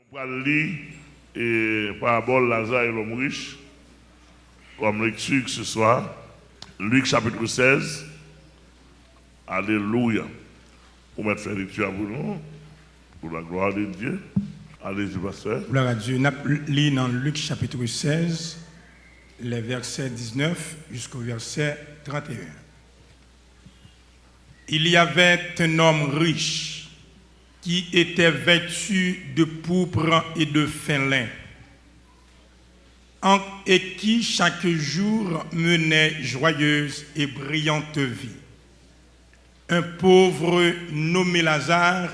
Pour lire et parabole Lazare et l'homme riche, comme lecture ce soir, Luc chapitre 16. Alléluia. Pour mettre faire lecture pour nous, pour la gloire de Dieu. Allez-y, pasteur. Gloire à Dieu. Nous lisons dans Luc chapitre 16, les versets 19 jusqu'au verset 31. Il y avait un homme riche qui était vêtu de pourpre et de fin lin, et qui chaque jour menait joyeuse et brillante vie. Un pauvre nommé Lazare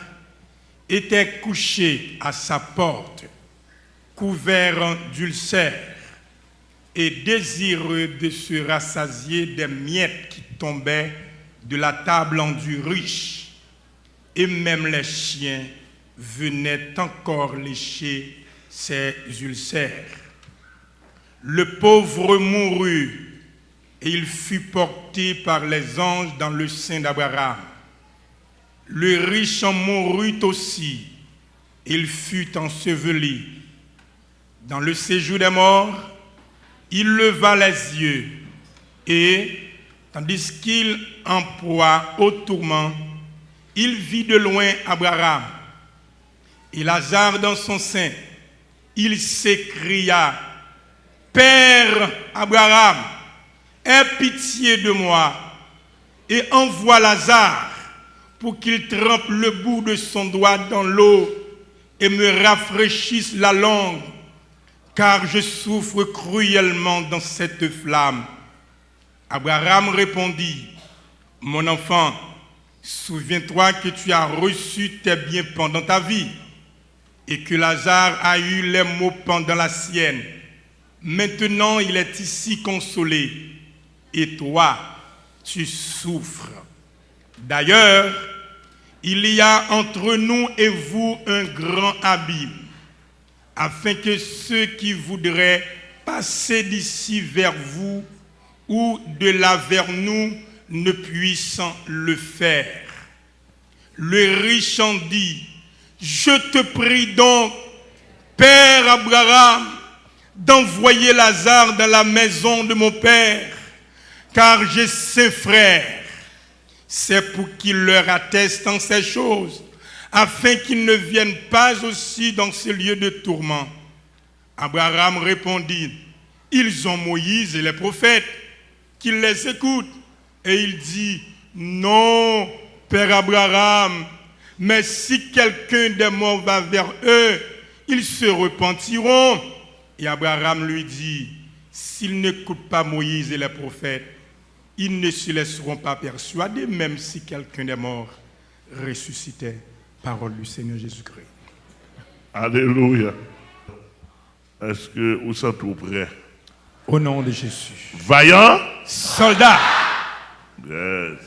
était couché à sa porte, couvert d'ulcères et désireux de se rassasier des miettes qui tombaient de la table du riche. Et même les chiens venaient encore lécher ses ulcères. Le pauvre mourut et il fut porté par les anges dans le sein d'Abraham. Le riche en mourut aussi, il fut enseveli. Dans le séjour des morts, il leva les yeux et, tandis qu'il en proie au tourment, il vit de loin Abraham et Lazare dans son sein. Il s'écria: Père Abraham, aie pitié de moi et envoie Lazare pour qu'il trempe le bout de son doigt dans l'eau et me rafraîchisse la langue, car je souffre cruellement dans cette flamme. Abraham répondit: Mon enfant, souviens-toi que tu as reçu tes biens pendant ta vie et que Lazare a eu les maux pendant la sienne. Maintenant, il est ici consolé et toi, tu souffres. D'ailleurs, il y a entre nous et vous un grand abîme, afin que ceux qui voudraient passer d'ici vers vous ou de là vers nous ne puissent le faire. Le riche en dit: Je te prie donc, Père Abraham, d'envoyer Lazare dans la maison de mon père, car j'ai 5 frères. C'est pour qu'il leur atteste en ces choses, afin qu'ils ne viennent pas aussi dans ce lieu de tourment. Abraham répondit: Ils ont Moïse et les prophètes, qu'ils les écoutent. Et il dit: Non, Père Abraham, mais si quelqu'un des morts va vers eux, ils se repentiront. Et Abraham lui dit: S'ils n'écoutent pas Moïse et les prophètes, ils ne se laisseront pas persuader, même si quelqu'un des morts ressuscitait. Parole du Seigneur Jésus-Christ. Alléluia. Est-ce que vous êtes tout prêts? Au nom de Jésus. Vaillant Soldat. Yes.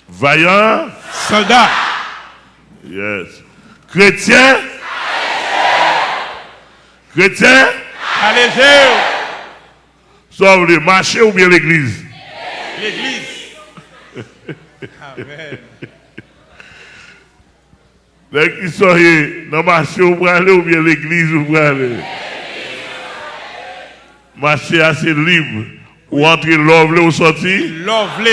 Vaillant Soldat. Yes. Chrétien Chrétien Allégé. Sauf le marché ou bien l'église? L'église. Amen. Les qui sont dans le marché ou aller ou bien l'église ou aller? Marché assez libre. Ou entrer l'ovle ou sortir? L'ovle.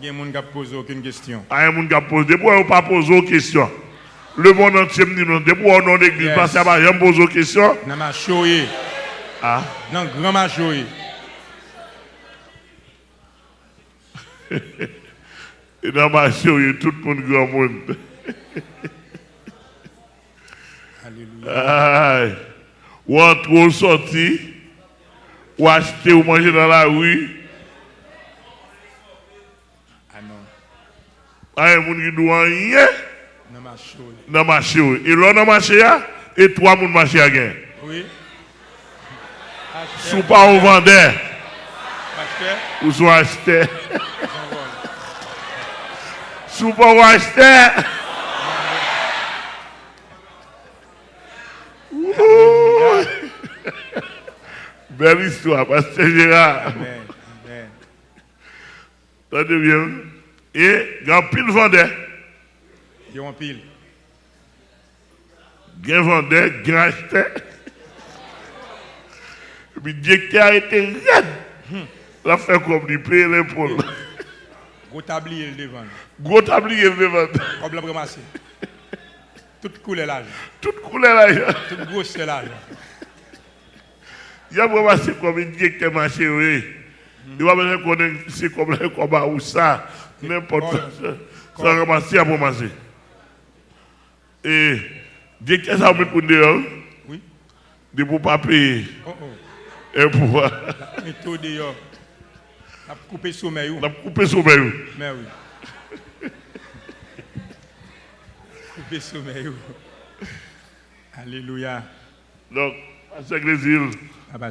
Il y a des gens qui posent aucune question. Il y a des gens qui posent. Depuis on ne pas poser aucune question. Le monde entier me dit non. Depuis on est dans l'église, parce qu'il n'y a pas de poser aucune question. Dans ma choye. Ah. Dans le grand machoye. Et dans ma choye, tout le monde grand monde. Alléluia. Ou entrer ou sortir, ou acheter ou manger dans la rue. Ah non. Il y a des gens qui doivent rien Dans ma choye. dans le marché. Et là, dans le marché, et 3 personnes marché à gain. Oui. Si vous pas au vendeur, Acheteur. ou sont achetés. Si vous pas au acheteur, belle histoire, Pasteur Gérard. Amen. Amen. Attendez bien. Et il y a un pile vendeur. Il y a un pile. Gain vendeur, gain acheteur. Et puis, directeur a été raide. La fait comme il paye l'épaule. Gros tablier devant. Gros tablier devant. Comme le ramasser. Toute couleur l'argent. Toute couleur l'argent. Toute grosse l'argent. Il a ramassé comme une directeur marché, oui. Il va me reconnaître c'est comme le combat ou ça. N'importe quoi. Ça ramasser à ramasser. Et directeur ça met pour dehors. Oui. De pour pas payer. Oh oh. Et pour. La méthode dehors. La couper sommeil. La couper sommeil. Mais oui. Couper sommeil. Alléluia. Donc, à ce que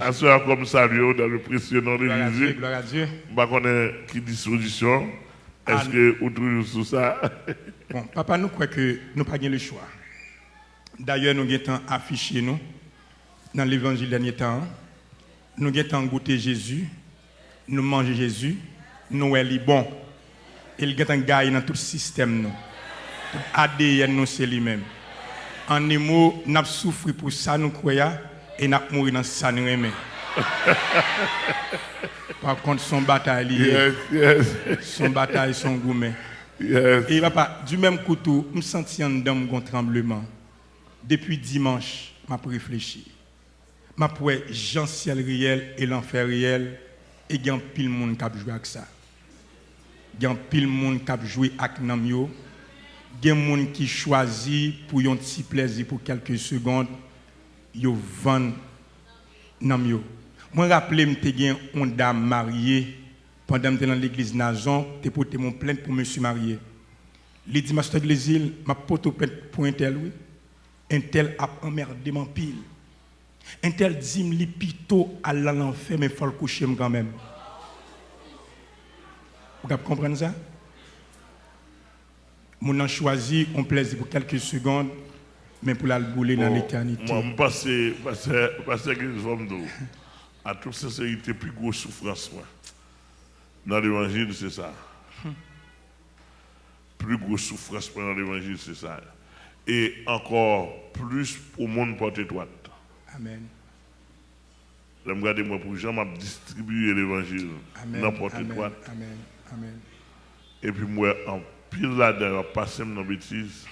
à ce comme ça, dans le précieux nom de Jésus, gloire à Dieu. Je ne sais pas qui disposition. Est-ce que vous trouvez sur ça? Bon, papa, nous croyons que nous n'avons pas le choix. D'ailleurs, nous avons affiché nous dans l'évangile dernier temps. Nous avons goûté Jésus, nous mangeons Jésus, nous sommes bon. Il y a un gars dans tout le système. Nous. Tout ADN, nous, c'est lui-même. En des mots, nous avons souffert pour ça, nous croyons, et nous avons mouru dans ça, nous aimons. Par contre, son bataille lié. Son bataille, son gourmet. Et papa, du même couteau, je me sens en dedans un tremblement. Depuis dimanche, je réfléchi. Je vois Jean ciel réel et l'enfer réel. Et il y a pile monde qui a joué avec ça. Il y a pile monde qui a joué avec Namio. Il y a des gens qui choisit pour un petit plaisir pour quelques secondes. Ils vendent Namio. Moi, je me rappelle que j'ai une dame mariée pendant que j'étais dans l'église Nazon, j'ai porté mon plainte pour monsieur marié. Il dit, Master de l'exil, ma porte plainte pour un tel, oui. Un tel a emmerdé mon pile. Un tel dit, me pito à l'enfer, mais il faut le coucher quand même. Vous comprenez ça? Mon a choisi un plaisir pour quelques secondes, mais pour la bouler dans l'éternité. Moi, je passe que à toute sincérité, plus grosse souffrance. Dans l'évangile, c'est ça. Plus grosse souffrance dans l'évangile, c'est ça. Et encore plus pour le monde porte droite. Amen. Je me regarde moi pour Jean, m'a distribué l'évangile dans porte droite. Amen. Amen. Et puis moi, en pile là-dedans, passer dans la bêtise.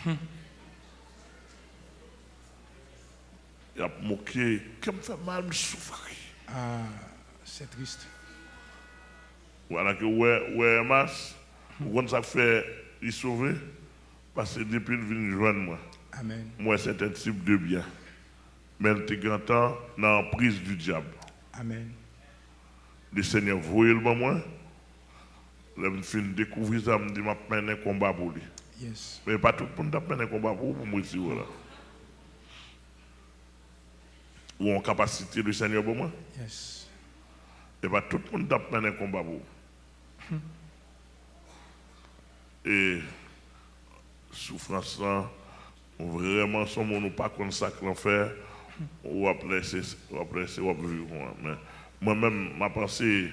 Il a moqué, qui me fait mal, me souffrir. Ah, c'est triste. Voilà que ouais, masse, on ça fait y sauver, parce que depuis qu'il vient joindre moi. Amen. Moi, c'est un type de bien. Mais il était grand temps dans la prise du diable. Amen. Le Seigneur voyait le moi. Je me suis découvert ça, je me dis, je vais mener un combat pour lui. Yes. Mais pas tout le monde a mené un combat pour moi ici. Voilà. Ou en capacité le Seigneur pour moi. Yes. Et pas tout le monde a mené un combat pour vous. Et souffrance là, vraiment, son monde pas comme ça que l'enfer, ou après c'est vivre. Mais moi-même, ma pensée,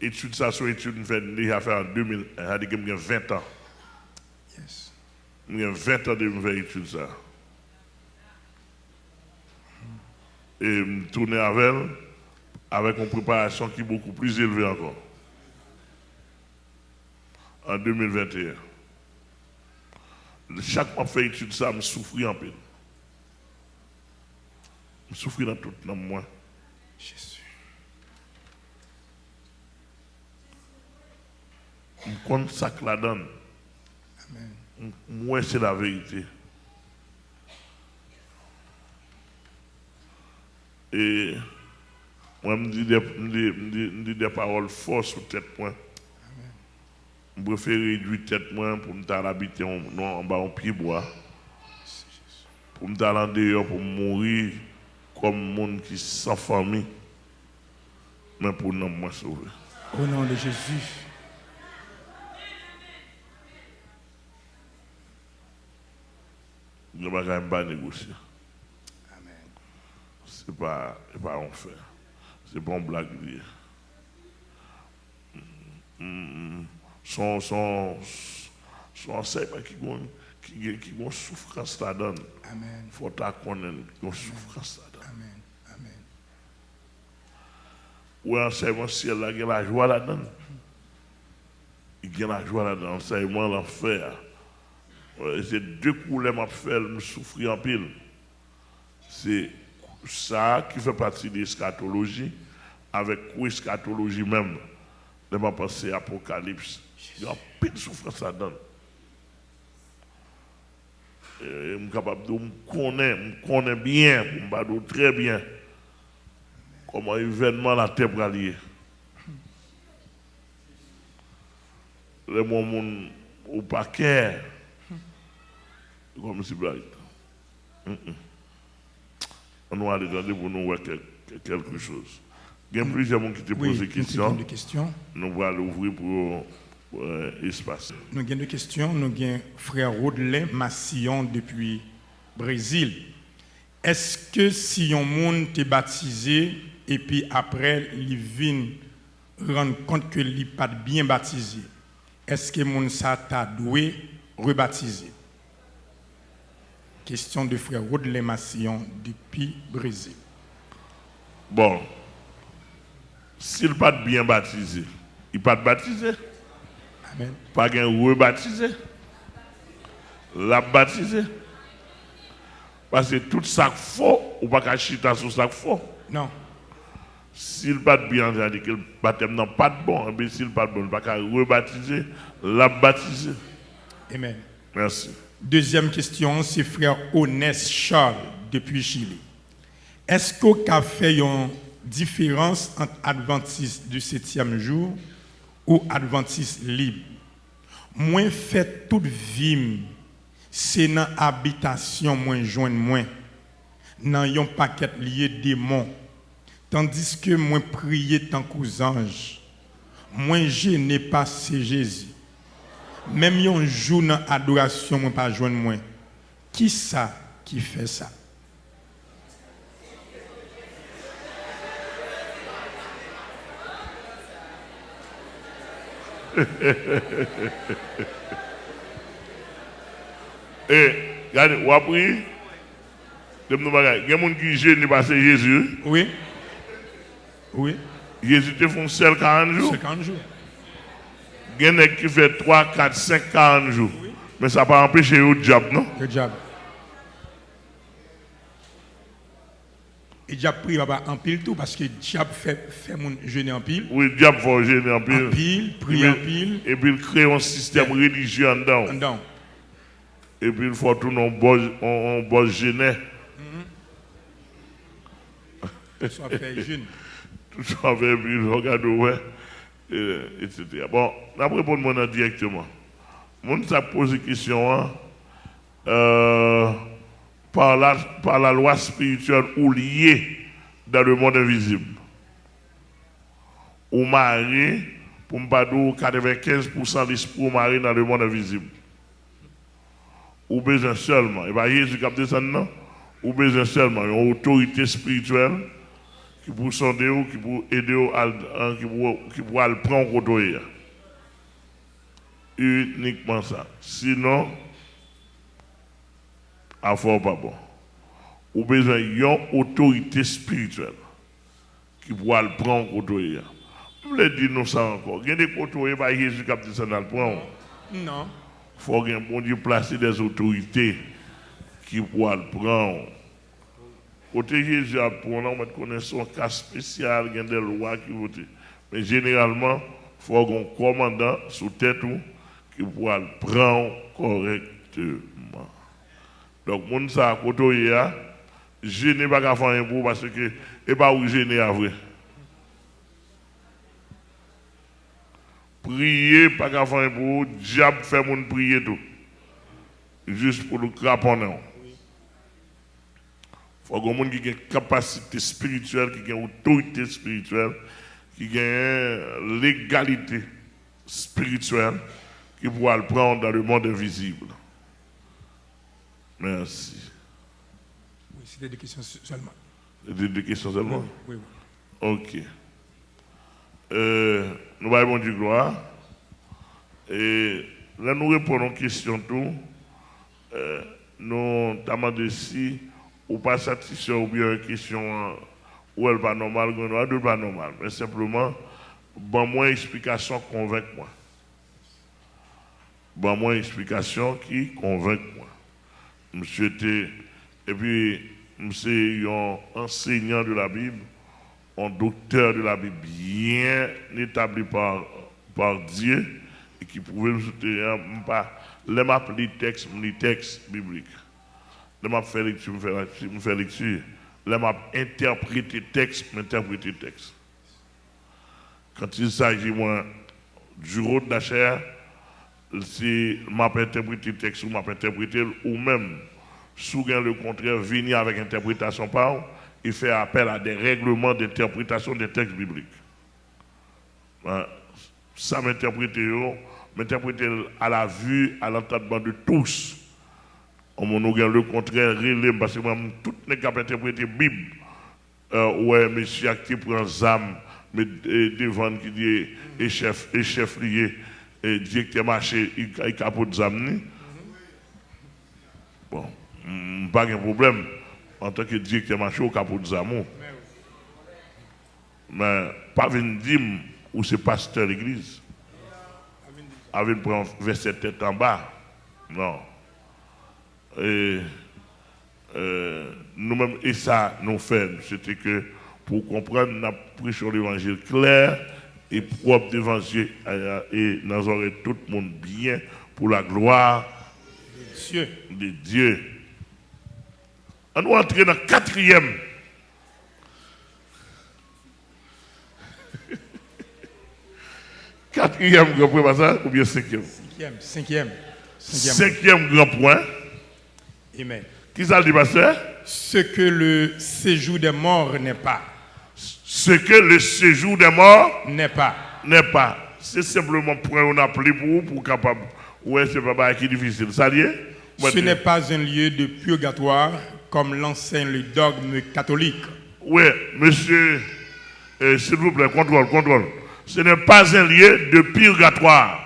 étude ça sur étude, je fait en 2000, j'ai 20 ans. Yes. J'ai 20 ans de me faire étude ça. Et me tourner avec une préparation qui est beaucoup plus élevée encore. En 2021. Chaque fois que je fais étude ça, je souffre en peine. Je souffre dans tout, dans moi. Jésus. Je compte ça que la donne. Amen. Moi, c'est la vérité. Et moi, je me dis des paroles fortes sur tête point. Je préfère réduire tête moi pour me habiter en bas en pied bois. Pour me aller en dehors pour mourir comme monde qui sans famille. Mais pour nous moi sauver. Au nom de Jésus. Je ne vais pas négocier. Amen. C'est pas un fait. C'est pas une blague. Son enseignement qui ont souffrance là-dedans. Amen. Il faut connaître qui ont souffrance là-dedans. Amen. Amen. Ou enseignement ciel là, il y a la joie là-dedans. Il y a la joie là-dedans, enseignement l'enfer. C'est deux couleurs m'a fait me souffrir en pile. C'est ça qui fait partie de l'eschatologie, avec l'eschatologie même. Je vais penser à l'Apocalypse. Il y a un peu de souffrance là-dedans. Je suis capable de me connaître bien, pour me dire très bien comment l'événement la terre va lier. Les moments au paquet, comme si blague. On va aller pour nous voir quelque chose. Il y a plusieurs gens qui te posent des questions. Nous allons ouvrir pour espace. Nous avons deux questions. Nous avons frère Rodley Massillon depuis Brésil. Est-ce que si un monde est baptisé et puis après il vient rendre compte que il n'est pas bien baptisé, est-ce que mon ça t'a doué rebaptiser? Question de frère Rodley Massillon depuis Brésil. Bon, s'il n'est pas bien baptisé, il n'est pas baptisé. Amen. Pas bien rebaptisé. La baptisé. Parce que tout ça faux, ou pas qu'à chita sur ça faux. Non. S'il n'est pas bien, c'est-à-dire que le baptême n'a pas de bon, mais s'il n'est pas de bon, il n'est pas qu'à rebaptiser, la baptiser. Amen. Merci. Deuxième question, c'est frère Onès Charles depuis Chili. Est-ce qu'au café, il y a une différence entre adventiste du 7e jour ou adventiste libre? Moi, fait toute vie, c'est dans l'habitation, moi, joindre moi, dans un paquet lié démon. Tandis que moi, prier tant qu'aux anges, moi, je n'ai pas c'est Jésus. Même un jour dans l'adoration, moi, pas joindre moi. Qui ça qui fait ça? Et, regardez, vous apprenez, il y a des gens qui gênent parce que Jésus. Oui. Oui. Jésus te fait seul 40 jours. 50 jours. Il y a des gens qui fait 3, 4, 5, 40 jours. Oui. Mais ça n'a pas empêché le diable, non? Le diable. Et diable prie en pile tout parce que diable fait mon jeûner en pile. Oui, le diable fait jeûner en pile. En pile, prier en pile. Et puis il crée un système religieux en dedans. En dedans. Et puis il faut tout un bon jeûner. Soit fait jeûne. Tout ça fait, puis il regarde, ouais, etc. Bon, on va répondre directement. Mon ça pose une question, hein, par la loi spirituelle ou liée dans le monde invisible. Ou marié, pour me pas dire 95% l'esprit marié dans le monde invisible. Ou besoin seulement, et bien Jésus qui a descendu, non? Ou besoin seulement une autorité spirituelle qui peut sonder ou qui peut aider qui peut le prendre au côté. Uniquement ça. Sinon, à fort pas bon. Ou besoin d'une autorité spirituelle qui peut le prendre au côté. Je voulais dire nous ça encore. Il y a des côtés par Jésus qui a descendu le prendre. Non. Il faut que bon Dieu placer des autorités qui pourraient le prendre. Côté Jésus, pour nous, on connaît un cas spécial, il y a des lois qui votent. Mais généralement, il faut un commandant sous tête qui pourra le prendre correctement. Donc, mon ça, côté je n'ai pas qu'à faire un pour parce que, et pas où je n'ai à vrai. Prier, pas qu'à faire un pour, diable fait mon prier tout. Juste pour le craponner. Il faut que les gens qui ont une capacité spirituelle, qui ont une autorité spirituelle, qui ont une légalité spirituelle, qui pourra le prendre dans le monde invisible. Merci. Oui, c'était des questions seulement. C'était des questions seulement? Oui. Ok. Nous allons du gloire. Et là, nous répondons aux questions tout. nous demandons si ou pas satisfait ou bien une question ou elle pas normale, ou elle pas normale. Mais simplement, bon, moi, explication convainc moi. Bon, moi, explication qui convainc moi. Monsieur était, et puis, monsieur est un enseignant de la Bible, un docteur de la Bible bien établi par Dieu, et qui pouvait me soutenir, les textes bibliques. Les m'a fait lecture, me fait lecture. Les m'a interprété texte, m'interpréter texte. Quand il s'agit moi du rôle de la chair, si m'a interprété texte ou m'a interprété ou même sous le contraire venir avec interprétation par il fait appel à des règlements d'interprétation des textes bibliques. Ça m'interpréter à la vue, à l'entendement de tous. On nous regarde le contraire, parce que tout n'est qu'à interpréter la Bible. Ouais, monsieur actif pour un zam, mais devant qui dit et chef lié, et directeur marché, il capote zam. Bon, pas de problème. En tant que directeur marché, au capote zam. Mais pas venir dire où c'est pasteur de l'église. Avec un verset tête en bas. Non. Et nous-mêmes, et ça nous fait, c'était que pour comprendre, nous avons prêché l'évangile clair et propre d'évangile et nous aurons tout le monde bien pour la gloire de Dieu. On va entrer dans le quatrième. Quatrième grand point, ça, ou bien cinquième? Cinquième grand point. Amen. Qui ça dit, pasteur? Ce que le séjour des morts n'est pas. Ce que le séjour des morts n'est pas. N'est pas. C'est simplement point on a appelé pour capable. Ouais, c'est pas qui difficile. Ça dit? Ce n'est pas un lieu de purgatoire comme l'enseigne le dogme catholique. Oui, monsieur, s'il vous plaît, contrôle. Ce n'est pas un lieu de purgatoire.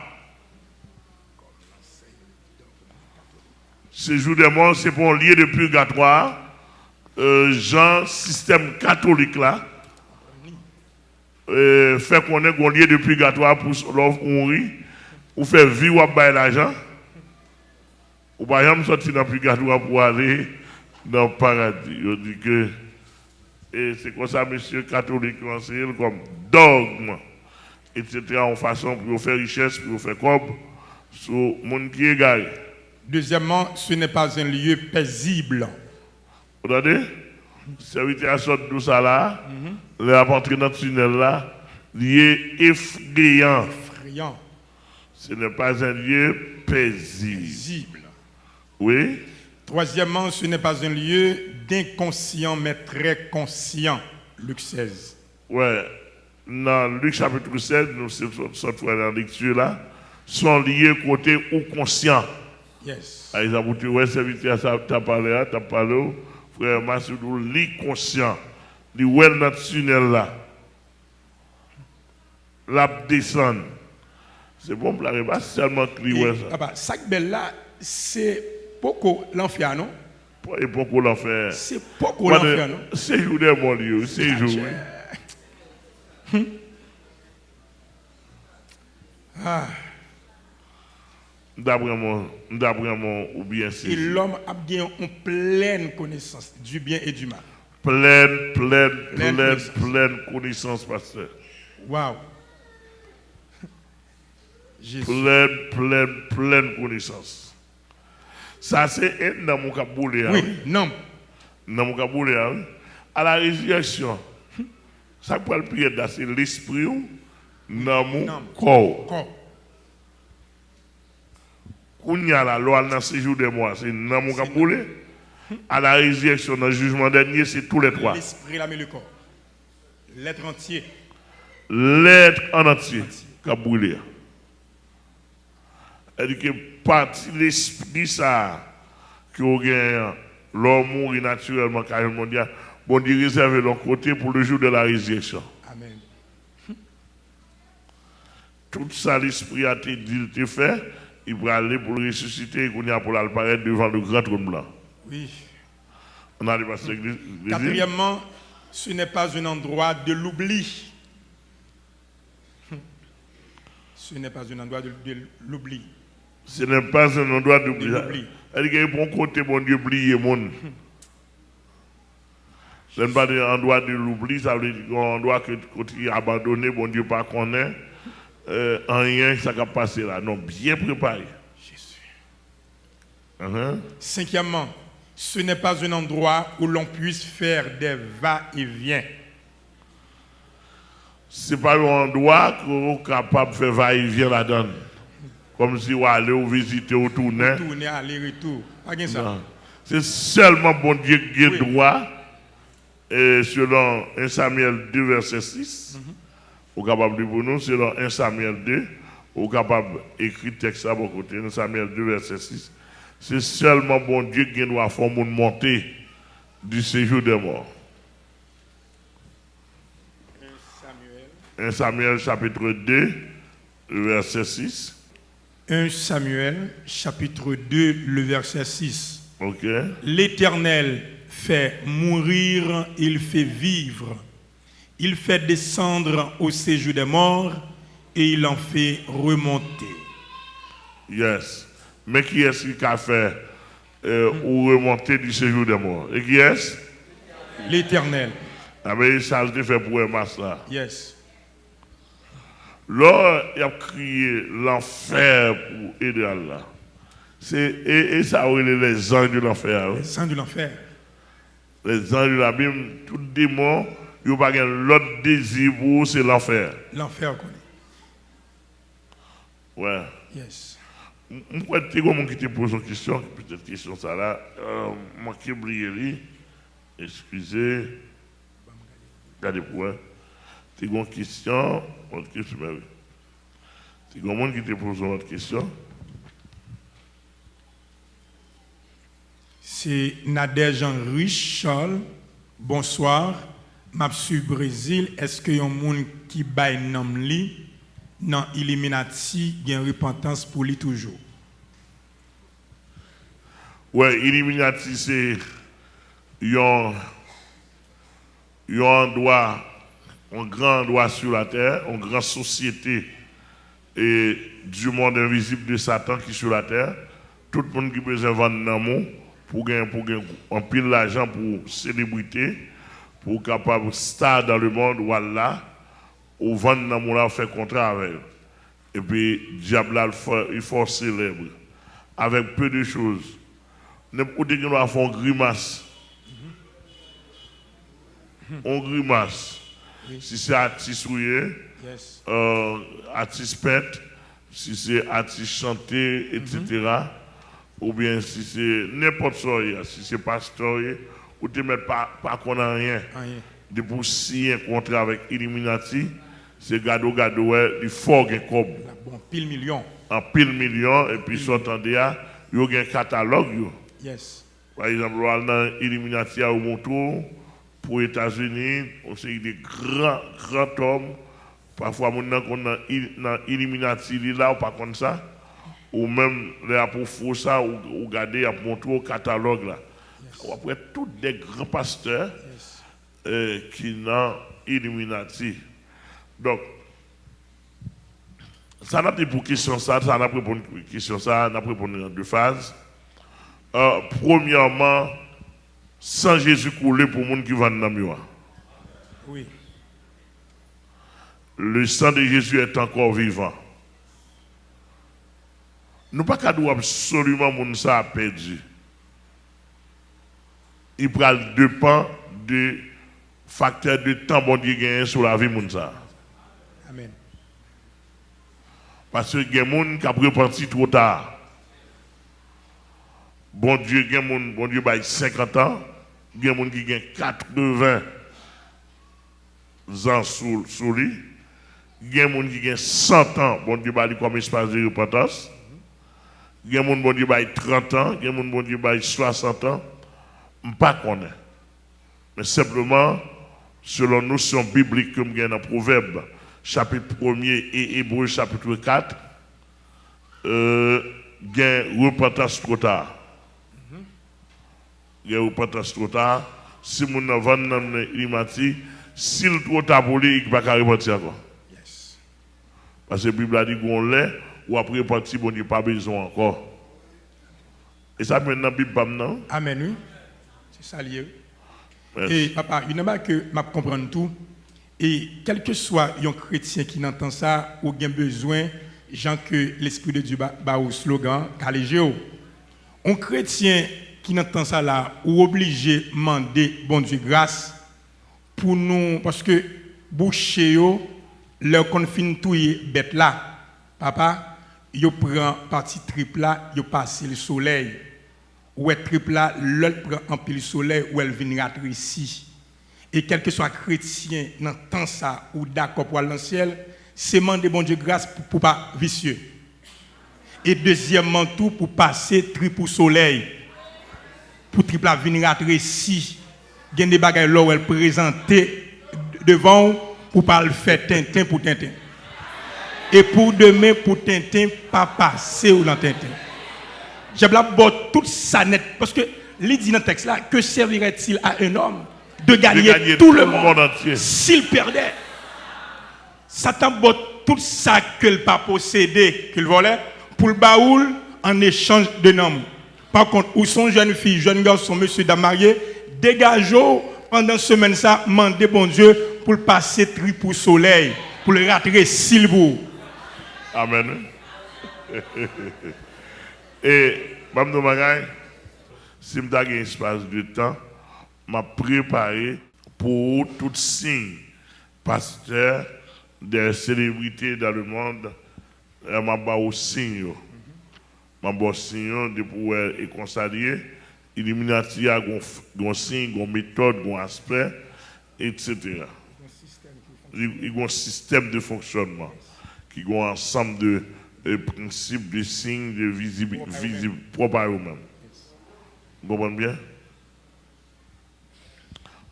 Séjour des morts, c'est pour un lieu de purgatoire. Genre, système catholique là, fait qu'on ait un lieu de purgatoire pour mourir, ou faire vivre ou bailler l'argent, ou par exemple sortir dans le purgatoire pour aller dans le paradis. On dit que, et c'est comme ça, monsieur catholique, enseigne comme dogme, etc., en façon pour faire richesse, pour faire comme, sur le monde qui est égaré. Deuxièmement, ce n'est pas un lieu paisible. Vous entendez? Serviteur sort de ça là, la rentrée dans le tunnel là, lieu effrayant. Ce n'est pas un lieu paisible. Oui. Troisièmement, ce n'est pas un lieu d'inconscient mais très conscient. Luc 16. Ouais. Dans Luc chapitre 16, nous sommes dans la lecture là, sont liés côté ou conscient. Yes. Par exemple, tu vois, serviteur, tu as parlé, frère Massoudou, lit conscient, lit well dans le tunnel là, la descend. C'est bon pour la pas seulement crier ça. Sac belle là, c'est beaucoup l'enfer, non? Et beaucoup l'enfer. C'est beaucoup l'enfer, non? C'est jour de mon lieu, c'est jour. Ah. D'après mon ou bien c'est. Et l'homme a bien une pleine connaissance du bien et du mal. Pleine connaissance, pasteur. Waouh. Pleine connaissance. Ça c'est dans mon caboulé. Oui, non. Dans mon caboulé, à la résurrection, ça peut le prier c'est l'esprit dans mon corps. Quand il y a la loi dans ces jours de mois, c'est dans mon caboulé. À la résurrection, dans le jugement dernier, c'est tous les trois. L'esprit, l'âme et le corps. L'être entier. L'être en entier, caboulé. C'est-à-dire que partie de l'esprit, ça, qui a l'homme mourir naturellement, car mondial, bon Dieu réservé de côté pour le jour de la résurrection. Amen. Tout ça, l'esprit a été fait, il va aller pour le ressusciter et qu'on y a pour l'apparaître devant le grand trône blanc. Oui. On a dépassé l'église. Quatrièmement, ce n'est pas un endroit de l'oubli. Ce n'est pas un endroit de l'oubli. Ce n'est pas un endroit d'oubli. l'oubli. Elle dit qu'il y a un bon côté, bon Dieu, oublier le monde. Ce n'est pas un endroit de l'oubli, ça veut dire un endroit que tu as abandonné, bon Dieu, pas connaît, rien, ça va passer là. Non, bien préparé. Jésus. Uh-huh. Cinquièmement, ce n'est pas un endroit où l'on puisse faire des va-et-vient. Ce n'est pas un endroit qu'on est capable de faire va-et-vient là-dedans. Comme si on allait ou visiter ou tourner. Tourner, aller-retour. Pas bien ça. C'est seulement bon Dieu qui a droit. Et selon 1 Samuel 2, verset 6, on est capable de dire pour nous, selon 1 Samuel 2, on est capable d'écrire le texte à mon côté, 1 Samuel 2, verset 6. C'est seulement bon Dieu qui doit faire mon monter du séjour des morts. 1 Samuel chapitre 2, verset 6. 1 Samuel chapitre 2, le verset 6. Ok. L'Éternel fait mourir, il fait vivre. Il fait descendre au séjour des morts et il en fait remonter. Yes. Mais qui est-ce qui a fait ou remonter du séjour des morts? Et qui est-ce? L'Éternel. Ah mais ça a été fait pour un masse là. Yes. Là, il a crié l'enfer pour aider Allah. Et ça, les anges de l'enfer. Les anges de l'enfer. Les anges de la Bible, tout démon, il n'y a pas l'autre désir pour c'est l'enfer. L'enfer, on connaît. Ouais. Yes. Moi, tu sais qui te pose une question, peut-être question ça là. Moi qui ai oublié, excusez. Regardez pour moi. Tu as une question, autre question, mais oui. Tu as un monde qui te pose une autre question. C'est Nadège Henri Charles. Bonsoir. M'absu Brésil. Est-ce que y a un monde qui baille nom li dans Illuminati gain repentance pour lui toujours? Ouais, Illuminati c'est un endroit, un grand endroit sur la terre, une grande société et du monde invisible de Satan qui est sur la terre. Tout le monde qui peut vendre dans le monde pour gagner un pile d'argent pour célébrité, pour capable star dans le monde, voilà, ou vendre dans le monde, faire contrat avec eux. Et puis, diable, il faut célèbre avec peu de choses. N'importe qui doit faire une grimace. On grimace. Si c'est artiste ouillé, artiste pète, si c'est artiste chanté, etc. Ou bien si c'est n'importe quoi, si c'est pasteur, ou te mettre pas qu'on a rien. De pour signer un contrat avec Illuminati, c'est gado, il faut gagner comme. Bon, pile million. En pile million, et puis s'entendez, il y a un catalogue. Yes. Par exemple, dans Illuminati au Montour, pour les États-Unis, on sait des grands hommes. Parfois, maintenant qu'on a dans Illuminati, là, ou pas comme ça. Ou même, là, pour faire ça, ou garder, à montrer au catalogue, là. Yes. Après, tous des grands pasteurs qui sont Illuminati. Donc, ça n'a pas pour question ça, ça n'a pas pour question ça, n'a pas pour en deux phases. Premièrement, sans Jésus couler pour les gens qui vont dans le mur. Oui. Le sang de Jésus est encore vivant. Nous ne pouvons pas absolument mon ça perdu. Il dépend de facteurs de temps bon Dieu gagne sur la vie de ça. Amen. Parce que il y a des gens qui ont repenti trop tard. Bon Dieu, il y a des gens qui ont 50 ans, il y a des gens qui ont 80 ans sous lui, il y a des gens qui ont 100 ans, bon Dieu, il comme espace de repentance. Il y a des gens qui ont 30 ans, il y a des gens qui ont 60 ans. Je ne sais pas. Mais simplement, selon nous, notion biblique que nous avons dans Proverbe, chapitre 1er et Hébreu, chapitre 4, gain repentance trop tard. Gain repentance trop tard. Si mon nan vend nan imati, s'il trop tard pour lui, il va pas repentir encore. Yes. Parce que la Bible a dit qu'on l'est, ou après repentir, bon Dieu pas besoin encore. Et ça maintenant Bible pas non? Amen, oui. C'est ça lié. Merci. Et papa, il n'y a pas que m'a comprendre tout. Et quel que soit un chrétien qui n'entend ça, ou bien besoin, gens que l'Esprit de Dieu bat au slogan, calégéo. Un chrétien qui n'entend ça là, ou obligé de demander bon Dieu grâce pour nous, parce que boucher leur confine tout bête là, papa, yo prend partie triple là, yo passe le soleil. Ou est triple là, l'autre prend un pile soleil ou elle vient ratrici. Et quel que soit chrétien n'entend ça ou d'accord pour aller dans le ciel, c'est demander bon Dieu grâce pour pas vicieux. Et deuxièmement tout pour passer triple soleil. Pour triple venir ratrici. Il y a des bagages là où elle présenter devant pour pas le faire Tintin pour Tintin. Et pour demain pour Tintin pas passer ou dans Tintin. J'ai tout ça net parce que il dit dans le texte là que servirait-il à un homme de gagner tout le monde entier s'il perdait. Satan bot tout ça que le pas possédé qu'il volait pour le baoul en échange de nom. Par contre, où sont jeunes filles, jeunes garçons, monsieur dame mariés, dégageons pendant semaine ça, mandez bon Dieu pour le passer triple soleil, pour le rater s'il vous. Amen. Et, Mamdo Magay, si je un espace de temps, m'a préparé pour tout signe, pasteur, des célébrités dans le monde, m'a pas au signe. M'a pas au signe de pouvoir et consacrer. Illuminati a un signe, une méthode, un aspect, etc. Il y a un système de fonctionnement qui a un ensemble de principes, de signes, de visibles propres à eux-mêmes. Vous comprenez bien?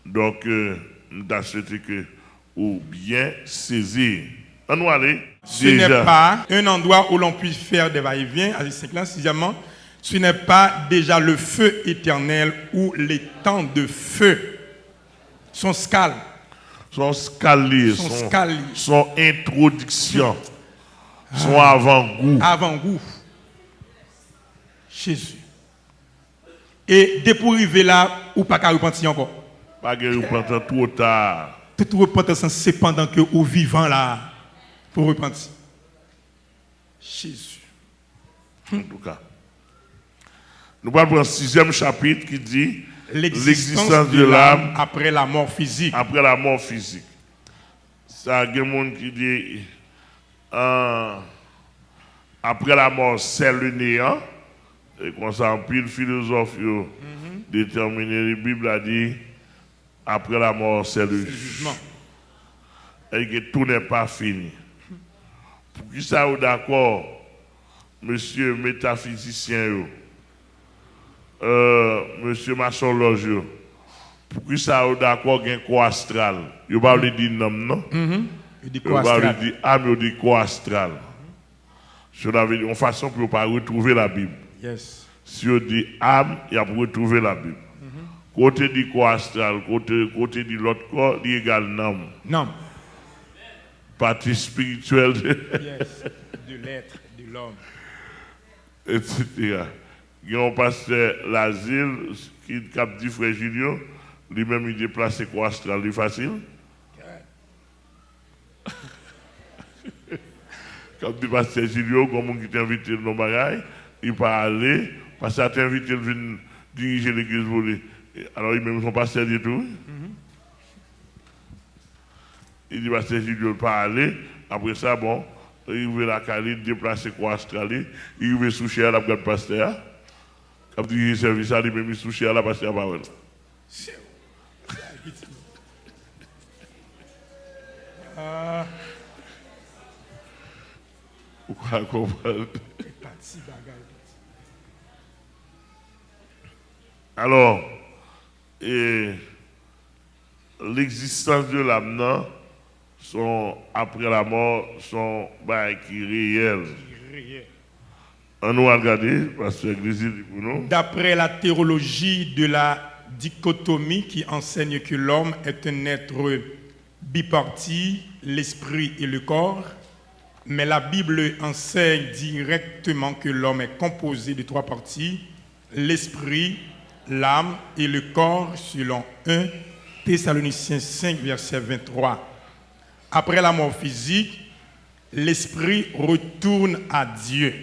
Donc, nous avons souhaité que vous bien saisir. On va aller. Ce n'est pas un endroit où l'on puisse faire des va-et-vient. Sixièmement, ce n'est pas déjà le feu éternel ou les temps de feu. Son scale. Son scalier. Son introduction. Son avant-goût. Avant-goût. Jésus. Et dès pour arriver là, ou pas qu'à repentir encore. Pas qu'à repentir trop tard. Tout repentir, c'est pendant que vous vivant là, pour repentir. Jésus. En tout cas. Nous parlons pour un 6e chapitre qui dit l'existence de l'âme après la mort physique. Après la mort physique. Ça, il y a des gens qui disent après la mort, c'est le néant. Et comme ça, en pile philosophe déterminé, la Bible a dit après la mort, c'est le jugement. Et que tout n'est pas fini. Pour qui ça, vous d'accord, monsieur métaphysicien, monsieur maçologe, pour qui ça, vous d'accord, il y a un corps astral. Vous ne parlez pas de nom, non? Vous parlez de âme, vous dites corps astral. C'est une façon pour ne pas retrouver la Bible. Yes. Si on dit âme, il y a pour retrouver la Bible. Côté du corps astral, côté de l'autre corps, il égale nom. Non. Partie spirituelle de l'être, de l'homme. Etc. Il y a un pasteur l'asile qui a dit frère Julio, lui-même il déplace le corps astral, c'est facile. Quand tu passes chez Julio, comme on t'a invité dans le bagage, il peut aller, parce que tu as invité, il vient diriger l'église volée. Alors, ils même son pasteur du tout. Il dit, pasteur Julio, il peut aller. Après ça, bon, il veut la caler, déplacer quoi astral, il veut soucher à la garde pasteur. Quand il dirige le service, il même soucher à la pasteur parole. Pourquoi comprendre? Alors, l'existence de l'âme, après la mort, sont qui réels. On nous a regardé, parce que l'Église dit pour nous. D'après la théologie de la dichotomie qui enseigne que l'homme est un être biparti, l'esprit et le corps, mais la Bible enseigne directement que l'homme est composé de trois parties, l'esprit, l'âme et le corps, selon 1 Thessaloniciens 5, verset 23. Après la mort physique, l'esprit retourne à Dieu.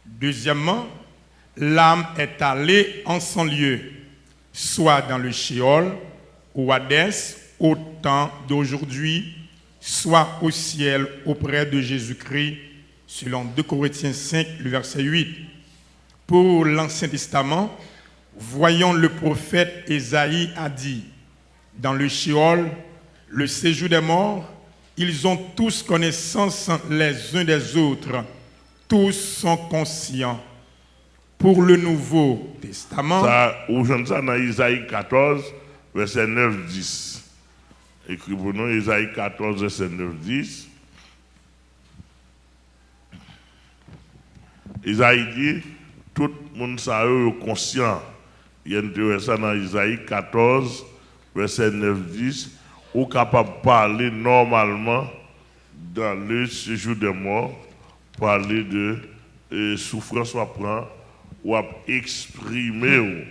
Deuxièmement, l'âme est allée en son lieu, soit dans le Sheol ou Hadès au temps d'aujourd'hui, soit au ciel auprès de Jésus-Christ, selon 2 Corinthiens 5, le verset 8. Pour l'Ancien Testament, voyons le prophète Ésaïe a dit, dans le Sheol, le séjour des morts, ils ont tous connaissance les uns des autres, tous sont conscients. Pour le Nouveau Testament, Ça, ou j'entends ça dans Isaïe 14, verset 9-10. Écrit pour nous, Isaïe 14, verset 9-10. Isaïe dit, tout le monde est conscient. Il y a ça dans Isaïe 14, verset 9-10, ou capable de parler normalement dans le séjour des morts, parler de souffrance ou prend ou exprimer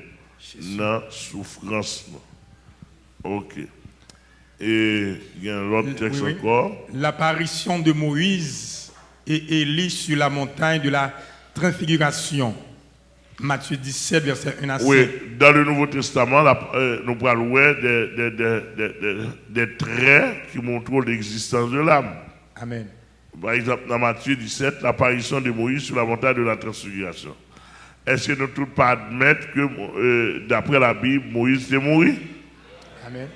dans souffrance. Ok. Et il y a un autre texte encore. L'apparition de Moïse et Élie sur la montagne de la transfiguration. Matthieu 17, verset 1 à 7. Oui, dans le Nouveau Testament, nous parlons des traits qui montrent l'existence de l'âme. Amen. Par exemple, dans Matthieu 17, l'apparition de Moïse sur la montagne de la transfiguration. Est-ce que nous tous pas admettre que, d'après la Bible, Moïse est mort? Amen.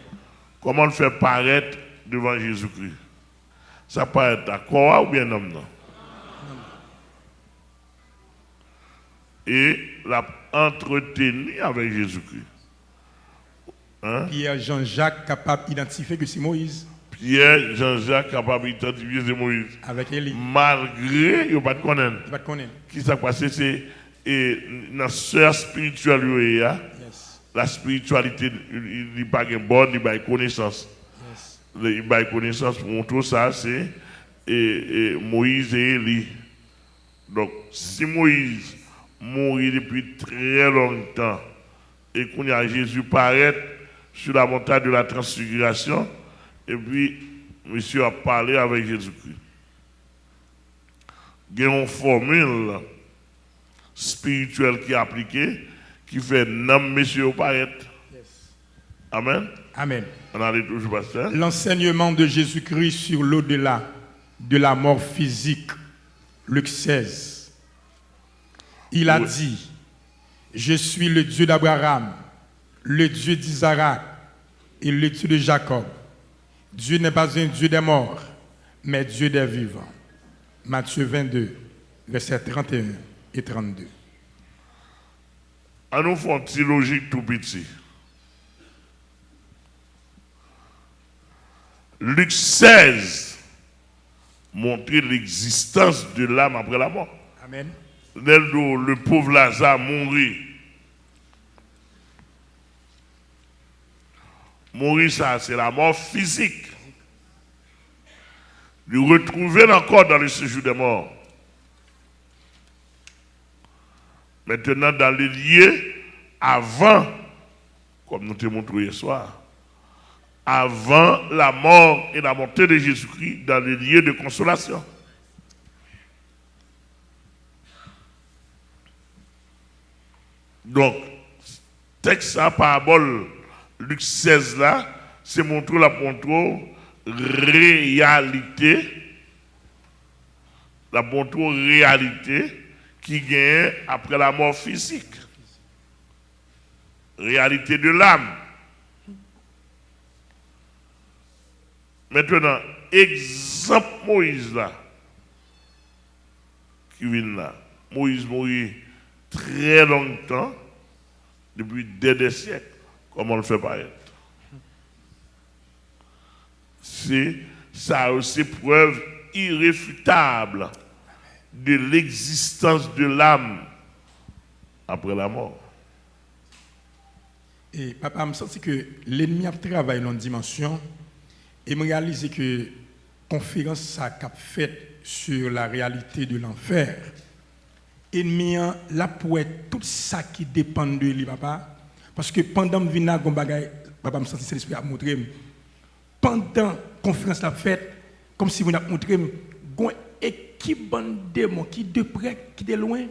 Comment le faire paraître devant Jésus-Christ? Ça paraît à quoi ou bien homme? Non? Et l'a entretenu avec Jésus-Christ. Hein? Pierre Jean-Jacques capable d'identifier que c'est Moïse. Pierre Jean-Jacques capable d'identifier c'est Moïse. Avec Élie. Malgré, il ne pas de connaître. Il va te connaître. Qui s'est passé, c'est dans la sphère spirituelle, Yes. la spiritualité, il n'est pas bonne, il n'a pas connaissance. Yes. Il n'a pas connaissance pour tout ça, c'est Moïse et Élie. Donc, si Moïse mourit depuis très longtemps et qu'on y a Jésus paraître sur la montagne de la transfiguration, et puis monsieur a parlé avec Jésus-Christ. Il y a une formule spirituelle qui est appliquée qui fait non monsieur paraître. Yes. Amen. Amen. On allait toujours pasteur. L'enseignement de Jésus-Christ sur l'au-delà de la mort physique, Luc 16. Il a dit, je suis le Dieu d'Abraham, le Dieu d'Isaac et le Dieu de Jacob. Dieu n'est pas un Dieu des morts, mais Dieu des vivants. Matthieu 22, versets 31 et 32. On nous fait une petite logique tout petit. Luc 16 montre l'existence de l'âme après la mort. Amen. Le pauvre Lazare mourit. Mourir, ça, c'est la mort physique. Le retrouver encore dans le séjour des morts. Maintenant, dans les lieux, avant, comme nous te montré hier soir, avant la mort et la montée de Jésus-Christ, dans les lieux de consolation. Donc, texte à parabole, Luc 16 là, c'est montrer la réalité qui gagne après la mort physique. Réalité de l'âme. Maintenant, exemple Moïse là, qui vient là. Moïse mourit très longtemps, depuis des siècles, comme on le fait paraître. C'est ça aussi preuve irréfutable de l'existence de l'âme après la mort. Et papa, me senti que l'ennemi a travaillé dans une dimension et me réaliser que la conférence ça a fait sur la réalité de l'enfer. L'ennemi là pour être tout ça qui dépend de lui, papa. Parce que pendant que je viens à papa me senti l'esprit à montrer. Pendant la conférence la fête, comme si vous avez montré une équipe de démons qui de près, qui de loin,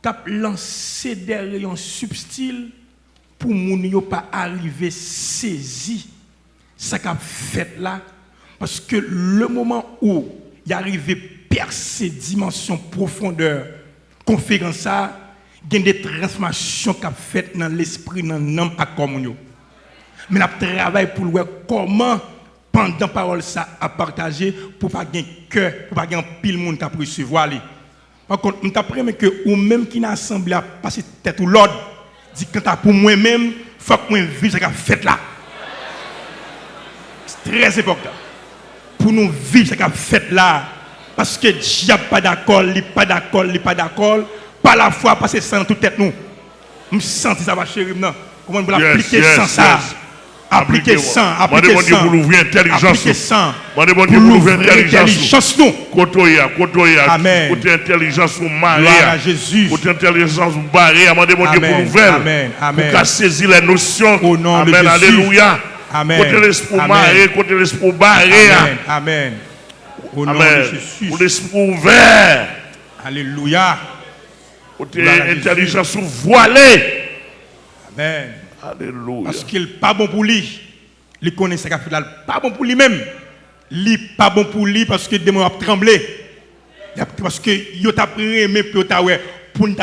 qui a lancé des rayons subtils pour ne pas arriver saisi ça qu'a fait là. Parce que le moment où il arrivé percer dimension profondeur, conférence ça, il y a des transformations qu'a fait dans l'esprit, dans l'âme à communion. Mais la travail pour voir comment pendant parole ça à partager pour pas gagner cœur, pour pas gagner pile monde qui recevoir lui. Par contre, on t'apprend que ou même qui n'a assemblé à passer tête ou l'ordre dit quand t'as pour moi-même, faut que moi vive ce qu'a fait là. C'est très important. Pour nous vivre ce qu'a fait là parce que diable pas d'accord, il pas d'accord, il pas d'accord, pas la foi passer sans toute tête nous. Me senti ça va chérie non. Comment on peut appliquer sans ça? Appliquer sans, appliquer sans. Pour l'ouvrir intelligence. Appliquer sans. Demandez pour l'ouvrir intelligence nous. Côtoyer. Amen. Côté intelligence pour marier. Gloire à Jésus. Côté intelligence pour barrer. Demandez pour l'ouvrir. Amen. Amen. Pour saisir les notions. Au nom de Amen. Jésus. Alléluia. Amen. Côté l'esprit pour marier, côté l'esprit pour barrer. Amen. Amen. Au nom de Jésus. Pour l'esprit ouvert. Alléluia. Côté intelligence voilée. Amen. Alléluia. Parce qu'il n'est pas bon pour lui. Il connaît ce qu'il a fait là. Pas bon pour lui-même. Il n'est pas bon pour lui parce que des mots a tremblé. Parce que il t'a pris mais pour ta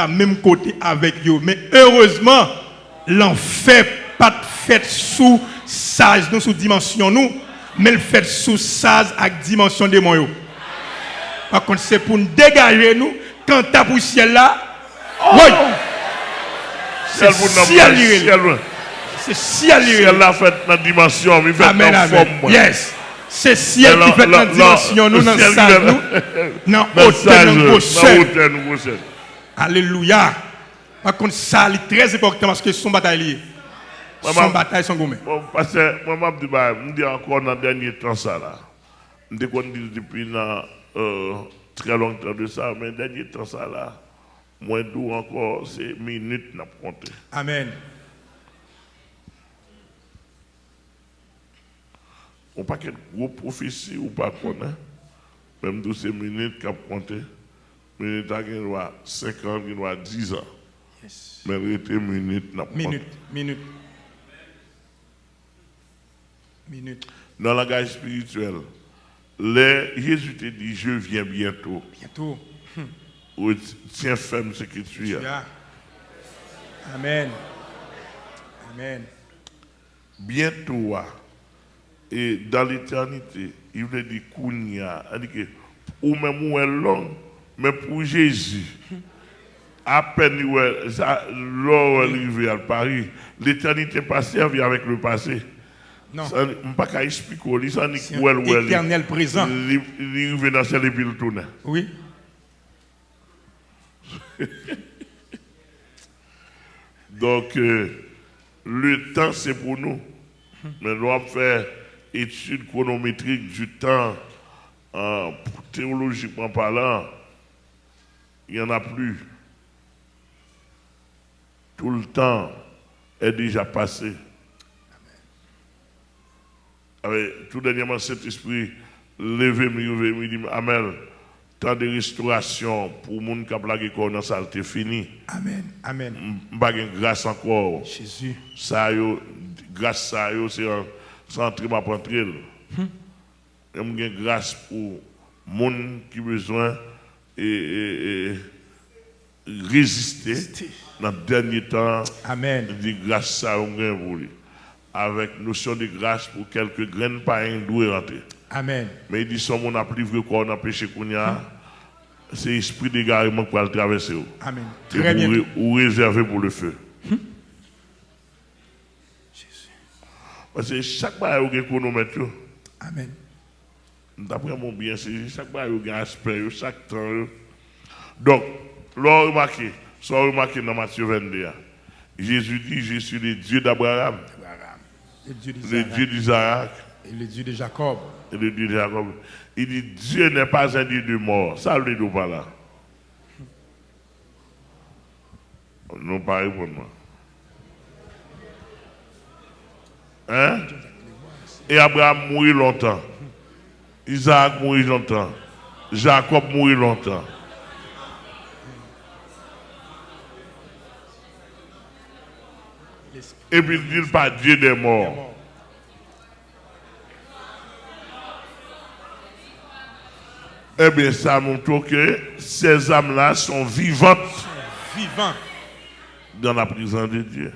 même côté avec lui. Mais heureusement, l'enfer pas fait sous sage nous sous dimension nous, mais le fait sous sage avec dimension des mots. Par contre, c'est pour nous dégager nous quand t'as pour ciel là. Oui. C'est ciel. C'est ciel. Ciel l'a fait dans la dimension, il fait amen, dans la forme. Yes. C'est ciel qui fait dans la dimension, nous dans le sage, nous dans hauteur, nous gros. Alléluia. Par contre, ça est très important parce que son bataille son bataille, son gourmet. Parce que moi, je dis encore dans le dernier temps ça là. Je dis depuis très longtemps de ça, mais le dernier temps ça là. Moins d'où encore, c'est minutes n'a pas compté. Amen. On pas quelle gros prophétie ou pas connaître. Même d'où c'est minutes qu'a compté. Minutes a gagné 5 ans, gagné 10 ans. Yes. Mais il était minutes n'a pas compté. Minute. Dans le langage spirituel, Jésus te dit, je viens bientôt. Bientôt. Tiens ferme ce que tu as. Amen. Amen. Bientôt, et dans l'éternité, il veut dire Kounia, ou même où est long, mais pour Jésus, à peine où est arrivé à Paris, l'éternité passée vient avec le passé. Non. Je ne peux pas expliquer, ça n'est éternel présent. Il arrive dans cette ville tourner. Oui. Donc, le temps, c'est pour nous. Mais nous allons faire étude chronométrique du temps, théologiquement parlant, il n'y en a plus. Tout le temps est déjà passé. Avec, tout dernièrement, cet esprit levé, me dit, Amen. Temps de restauration pour les gens qui ont blagué dans ça, c'est fini. Amen. Amen. Grâce encore. Jésus. Ça, grâce à ça, c'est entrer ma rentrer. J'ai grâce pour les gens qui ont besoin de résister dans le dernier temps. Amen. Grâce à vous. Avec notion de grâce pour quelques graines païens doivent rentrer. Amen. Mais il dit, si on a plus vrai qu'on a péché qu'on a, c'est l'esprit d'égarement qui va le traverser. Amen. Très bien. Ou réservé pour le feu. Jésus. Parce que chaque fois qu'il y a un chronomètre, amen. D'après mon bien, c'est chaque fois qu'il y a un aspect, chaque temps, Donc, l'on remarqué dans Matthieu 22, Jésus dit, je suis le Dieu d'Abraham, Le Dieu le Dieu d'Isaac et le Dieu de Jacob. et le Dieu de Jacob. Il dit, Dieu n'est pas un Dieu de mort. Ça, le dit pas là. Non, pas répondre. Hein? Et Abraham mourit longtemps. Isaac mourit longtemps. Jacob mourit longtemps. Et puis il dit pas Dieu des morts. Eh bien, ça montre que ces âmes-là sont vivantes Vivant. dans la présence de Dieu.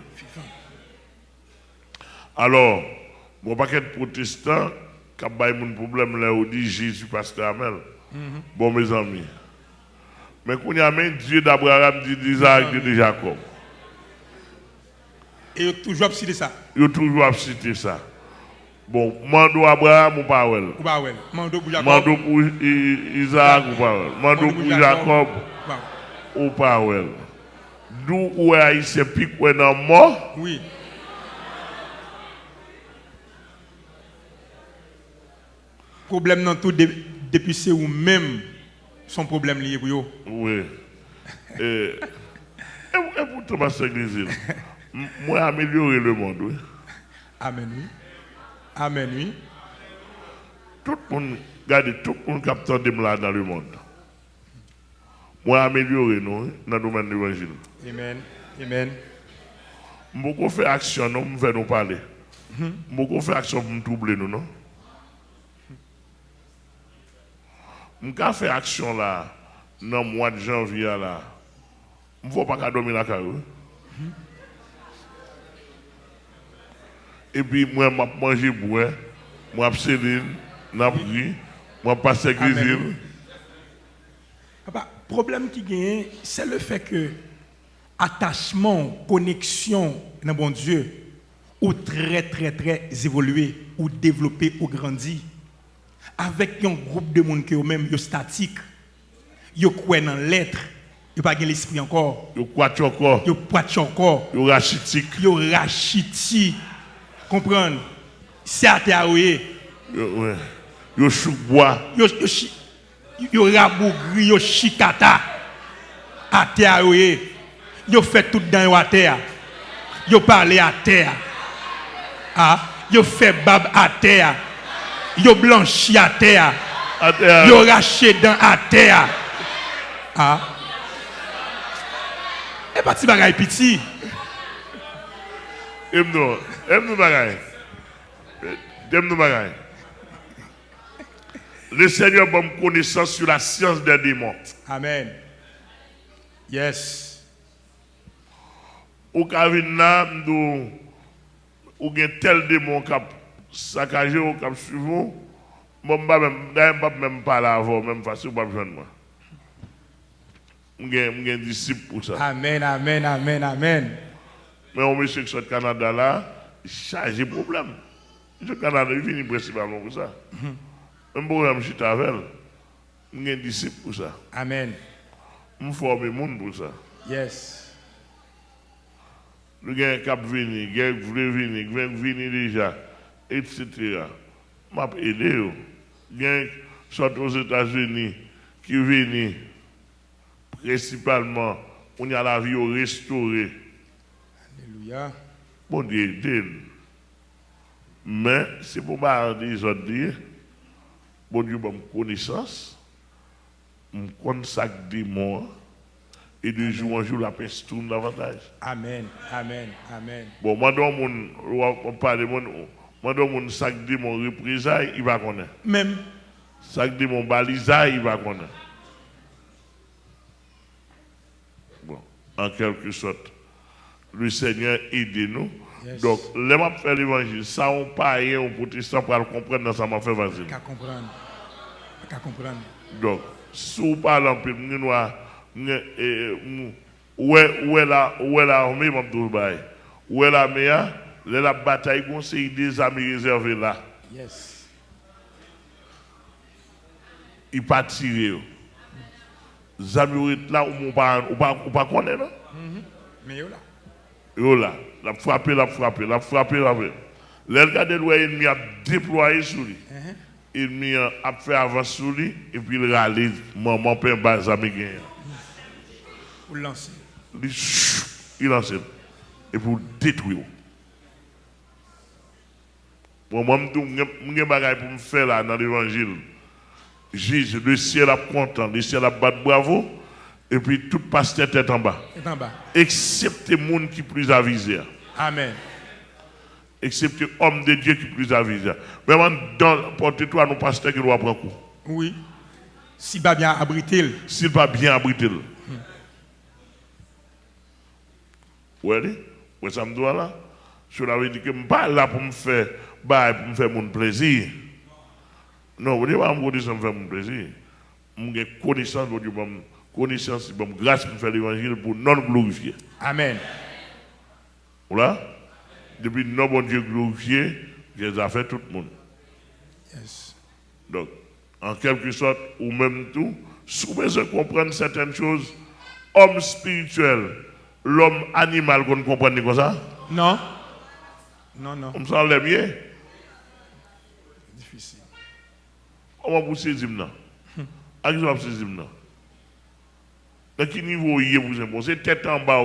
Alors, mon paquet de protestants, qui ont un problème là où dit Jésus pasteur Amel. Bon, mes amis. Mais quand il y a même Dieu d'Abraham, Dieu d'Isaac, Dieu de Jacob. Et il a toujours cité ça. Il a toujours cité ça. Bon, mando Abraham ou pas well. Ou pas ouais. Mando pour Jacob. Mando pour Isaac ou pas well. Mando pour Jacob ou pas well. D'où où est Haïtien pique ou est dans mort? Oui. Problème dans tout depuis c'est ou même son problème lié pour eux. Oui. Et pour Thomas Église, moi améliorer le monde. Oui. Amen, oui. Amen, oui. Tout le monde, regardez, tout le monde capte des là dans le monde. Moi améliorer nous dans le domaine de l'évangile. Amen. Amen. Beaucoup fait action, nous me fait nous parler. Beaucoup fait action pour nous troubler nous, non? Je fais action là, dans le mois de janvier là. Je ne vais pas dormir la carrière. Et puis moi, je mange bois, moi, je céline, je prie, je passe à l'église. Papa, le problème qui gagne, c'est le fait que attachement, connexion dans bon Dieu, ou très évolué, ou développé, ou grandi. Avec un groupe de monde qui est même statique, ils croient dans l'être, ils pas l'esprit encore. Ils croient encore. Ils poitent encore. Ils rachitique. Ils rachiti. Comprendre? C'est à terre. Ils chou bois. Ils rabougri, ils chikata. À terre. Ils fait tout dans la terre. Ils parlent à terre. Ils fait bab à terre. Yo blanchi à terre. Yo raché dans à terre. Et pas ti bagay piti. Aime nous bagay. Le Seigneur m'a connaissance sur la science des démons. Amen. Yes. Ou kavin là, ou gen tel démon qui saccagé ou qui suivant, moi même pas là avant, même façon pas besoin de moi. M'gen disciple pour ça. Amen, amen, amen, amen. Mais on monsieur qui soit au Canada là, chargé problème. Le Canada il vient principalement pour ça. Même problème je avec m'gen disciple pour ça. Amen. Me former monde pour ça. Yes. Le gars cap venir, gars voulait venir déjà, etc. M'a aidé. Gars soit aux États-Unis qui viennent principalement, on y a la vie restaurée. Alléluia. Bon Dieu aide. Mais c'est pour pas des autres dire, bon Dieu bonne connaissance, on connaît ça des morts. Et de jour en jour, la paix se tourne davantage. Amen, amen, amen. Bon, moi, on parle de mon sac de mon représailles, il va connaître. Même. Sac de mon balisaille, il va connaître. Bon, en quelque sorte, le Seigneur aide-nous. Yes. Donc, les m'a fait l'évangile, ça, on pas rien, on protestant pour le comprendre dans ça m'a fait facile. Qu'à comprendre. Qu'à comprendre. Donc, si on parle en peu, nous où est l'armée, où est l'armée, la bataille, c'est des amis réservés là. Yes. Il pas tiré. amis là ou pas connaît non? Mais yo là. Yo là, la frappé. Le regardé l'ennemi a déployé sur lui. Il a fait avant sur lui et puis il a râlé maman père bas amis gagne. Pour lancer. Il lance et pour détruire. Moi je suis bagaille pour me faire là dans l'évangile. Jésus, le ciel a content, le ciel a battu bravo, et puis tout pasteur est en bas. Excepté les gens qui sont plus avisés. Amen. Excepté homme de Dieu qui sont plus avisés. Vraiment, portez-toi à nos pasteurs qui doivent prendre coup. Oui. S'il va bien abriter. S'il va bien abriter. Oui, ça me doit là. Je l'avais dit que je ne suis pas là pour me faire mon plaisir. Non, vous ne pouvez pas me dire que ça me fait mon plaisir. J'ai connaissance de Dieu, connaissance, grâce pour faire l'évangile pour non glorifier. Amen. Voilà. Depuis non bon Dieu glorifié, j'ai fait tout le monde. Yes. Donc, en quelque sorte, ou même tout, si vous besoin de comprendre certaines choses, homme spirituel, l'homme animal, qu'on comprend comme ça? Non. Non. Comme ça, on l'aime bien. Difficile. Comment vous saisissez ça? À qui vous saisissez ça? Dans quel niveau vous êtes? C'est tête en bas.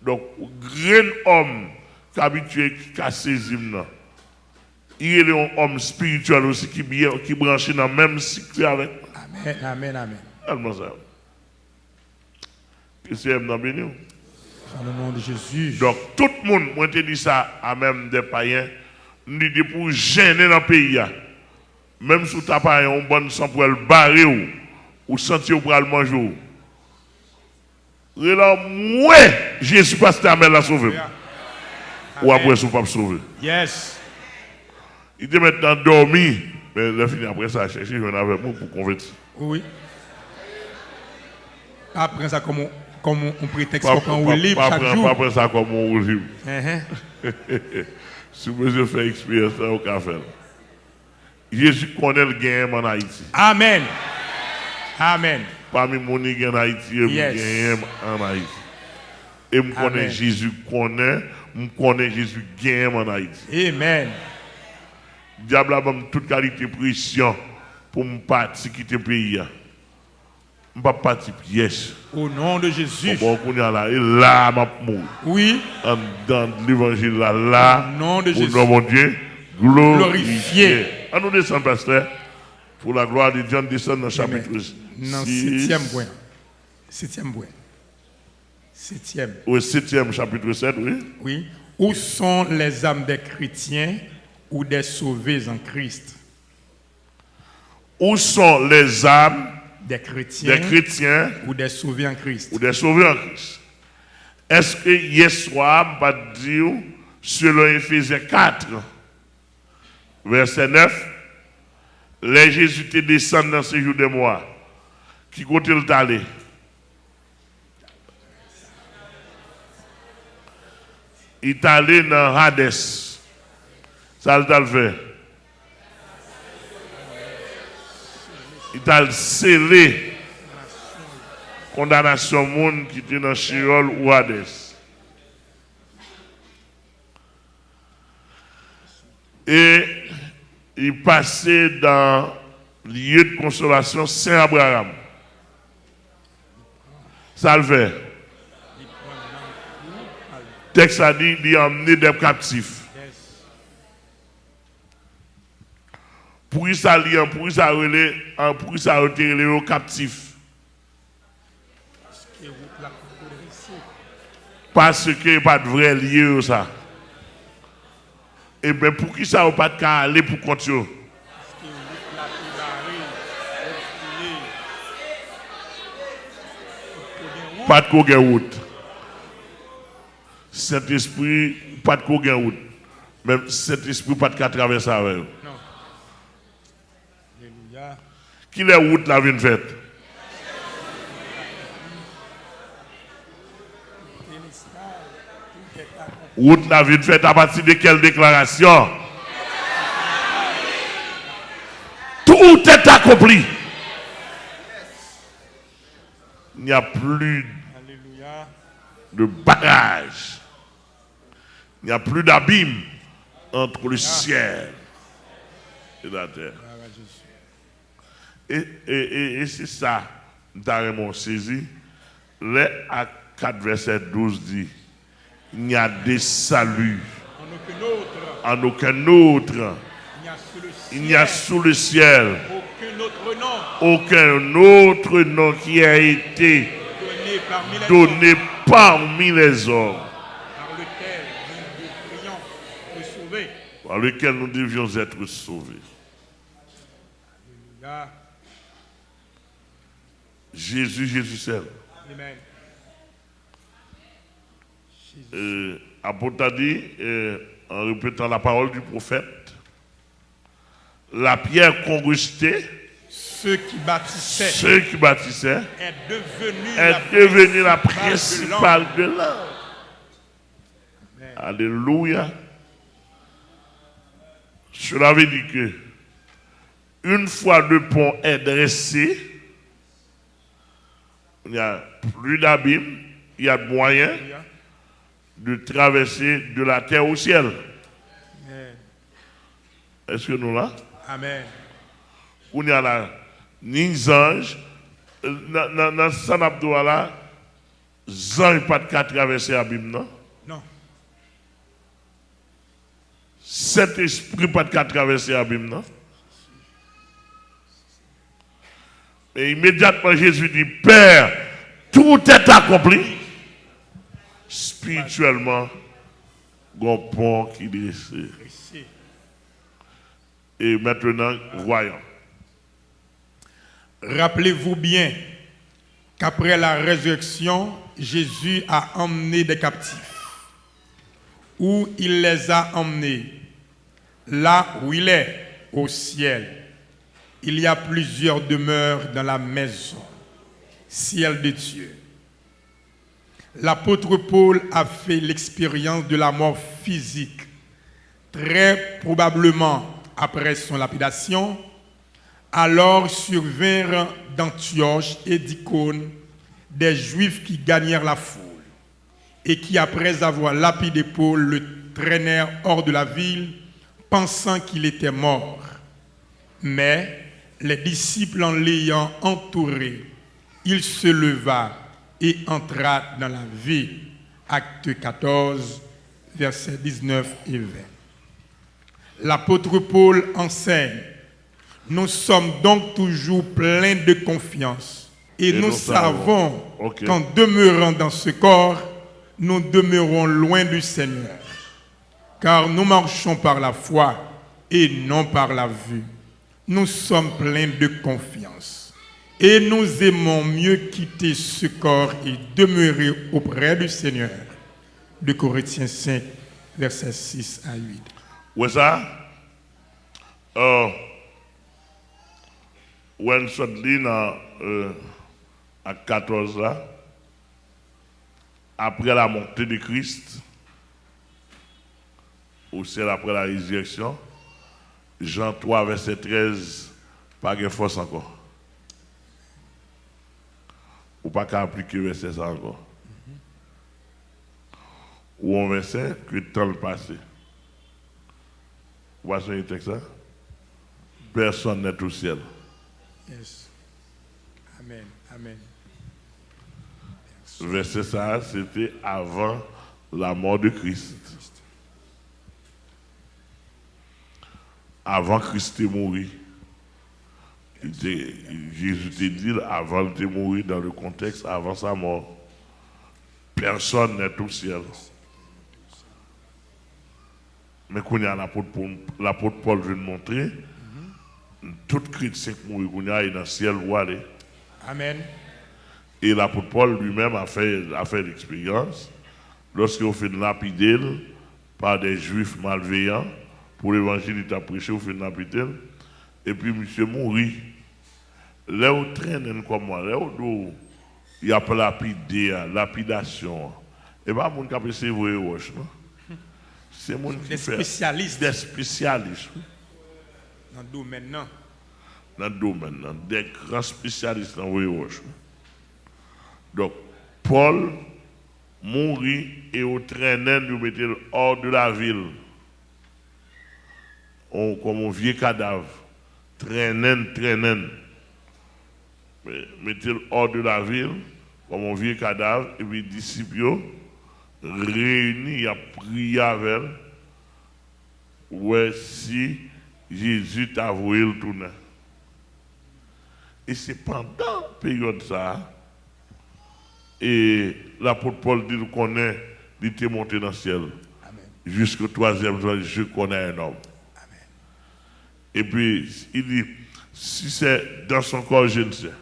Donc, grand homme qui est habitué à saisir ça. Il est un homme spirituel aussi qui branche dans le même cycle avec. Amen. Comment ça? Que c'est dans béni. Dans le nom de Jésus. Donc, tout le monde, moi, je dis ça à même des païens, nous dit pour gêner dans le pays. Même si tu n'as pas un bon sang pour le barrer ou sentir pour le manger. Moi, Jésus pasteur Amel l'a sauvé. Ou après, ce n'est pas sauvé. Yes. Il était maintenant dormi, mais il a fini après ça à chercher, je avec moi pour convertir. Oui. Après ça, comme on prétexte qu'on est libre chaque jour. Pas après ça, comme on est libre. Si vous faites expérience, au café. Jésus connaît le gain en Haïti. Amen. Parmi mon qui en Haïti, il y a gain en Haïti. Et je connais Jésus, je connais Jésus gain en Haïti. Amen. Diable a toute qualité de pression pour me partir quitter le pays. Je ne vais pas partir pièce. Au nom de Jésus. Bon, on est là, et là, je vais mourir. Oui. Dans l'évangile là, au nom de Jésus. Pour mon Dieu, glorifié. À nous descendre, pasteur, pour la gloire de Dieu, on descend dans le chapitre 6. Non, 7e point. 7e point. 7e. Oui, 7e, chapitre 7, oui. Oui. Où sont les âmes des chrétiens ou des sauvés en Christ? Où sont les âmes des chrétiens ou des sauvés en Christ? Ou des sauvés en Christ. Est-ce que hier soir, on va dire, selon Éphésiens 4, verset 9, les Jésus te descendent dans ce jour de mois, qui côté le allé? Il est allé dans Hades. Ça le fait. Il a scellé condamnation monde qui était dans Sheol ou Hades. Et il passait dans le lieu de consolation Saint-Abraham. Ça le fait. Le texte a dit qu'il a emmené des captifs. Pour ça, retirer les captifs. Parce qu'il n'y a pas de vrai lieu ça. Et bien pour qui ça n'a pas de cas aller pour continuer? Pas de route. Saint-Esprit, pas de route. Même Saint-Esprit, pas de cas traverser avec eux. Qui les routes la vie faite? Route la vie faite à partir de quelle déclaration? Tout est accompli. Il n'y a plus Alléluia. de barrage. Il n'y a plus d'abîme entre le ciel et la terre. Et c'est ça, nous avons saisi. Les Actes 4, verset 12 dit, il n'y a des saluts en aucun autre. Il n'y a sous le ciel aucun autre nom qui a été donné parmi les hommes par lequel nous devions être sauvés. Jésus seul. Amen. Apôtre a dit, en répétant la parole du prophète, la pierre conrustée, ceux qui bâtissaient est devenue devenue la principale de l'âme. Alléluia. Cela veut dire que une fois le pont est dressé, il n'y a plus d'abîme, il y a de moyens de traverser de la terre au ciel. Amen. Est-ce que nous là? Amen. On y a là, ni anges, dans San Abdouala, anges pas de qu'à traverser l'abîme, non? Non. Cet esprit pas de qu'à traverser l'abîme, non? Et immédiatement Jésus dit, Père, tout est accompli. Spirituellement, un pont qui descend. Et maintenant, voyons. Rappelez-vous bien qu'après la résurrection, Jésus a emmené des captifs. Où il les a emmenés? Là où il est, au ciel. Il y a plusieurs demeures dans la maison, ciel de Dieu. L'apôtre Paul a fait l'expérience de la mort physique, très probablement après son lapidation. Alors survinrent d'Antioche et d'Icône des Juifs qui gagnèrent la foule et qui, après avoir lapidé Paul, le traînèrent hors de la ville, pensant qu'il était mort. Mais les disciples en l'ayant entouré, il se leva et entra dans la ville. Acte 14, versets 19 et 20. L'apôtre Paul enseigne, nous sommes donc toujours pleins de confiance et nous savons qu'en demeurant dans ce corps, nous demeurons loin du Seigneur. Car nous marchons par la foi et non par la vue. Nous sommes pleins de confiance et nous aimons mieux quitter ce corps et demeurer auprès du Seigneur. De Corinthiens 5, versets 6 à 8. Où est ça? Où est ce que à 14 là, après la montée de Christ, au ciel après la résurrection, Jean 3, verset 13, pas de force encore. Ou pas qu'à appliquer verset ça encore. Ou un verset que le temps le passé. Vous voyez ce texte là? Personne n'est au ciel. Yes. Amen. Amen. Verset ça, c'était avant la mort de Christ. Avant Christ est mort. Jésus te dit avant de mourir dans le contexte, avant sa mort. Personne n'est au ciel. Mais quand il y a l'apôtre Paul veut montrer, tout chrétien qui mourit, il est dans le ciel où aller. Amen. Et l'apôtre Paul lui-même a fait l'expérience lorsqu'il fait lapider par des juifs malveillants pour l'évangile, il a prêché, il fait lapider. Et puis, monsieur mourit. Là où traîne comme moi, là où il y a pas lapidation. Et bien, mon cap c'est vrai, c'est mon qui fait des spécialistes. Dans le domaine, non. Dans le domaine, des grands spécialistes dans le wash. Donc, Paul mourit et au traînant, nous mettons hors de la ville. Comme un vieux cadavre. Traînant. Mettez hors de la ville, comme un vieux cadavre, et puis les disciples réunis à prier avec elle. Ouais, si Jésus t'a voué le tourner. Et c'est pendant la période ça, et l'apôtre Paul dit qu'on est, il était monté dans le ciel. Jusqu'au 3e jour, je connais un homme. Amen. Et puis, il dit, si c'est dans son corps, je ne sais.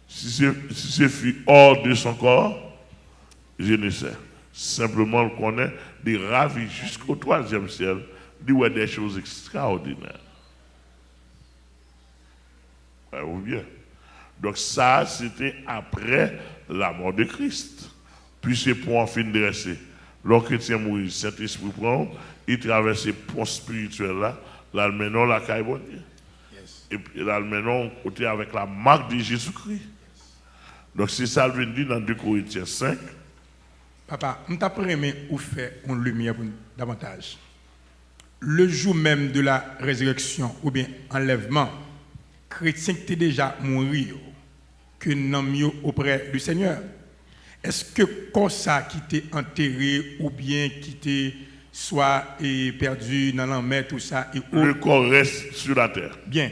Si c'est fut hors de son corps, je ne sais. Simplement, on connaît des ravis jusqu'au 3e ciel, il y a des choses extraordinaires. Ou bien. Donc ça, c'était après la mort de Christ. Puis c'est pour en fin dresser. Lorsque chrétien mourit, Saint-Esprit prend, il traverse le pont spirituel là, l'almenon, la caille bon Dieu. Et puis l'almenon côté avec la marque de Jésus-Christ. Donc c'est ça le dit dans 2 Corinthiens 5. Papa, je t'apprends où faire une lumière davantage. Le jour même de la résurrection ou bien enlèvement, chrétien qui était déjà mort, que nous mieux auprès du Seigneur. Est-ce que comme ça qui était enterré ou bien qui était soit perdu dans la mer, tout ça le corps reste sur la terre. Bien.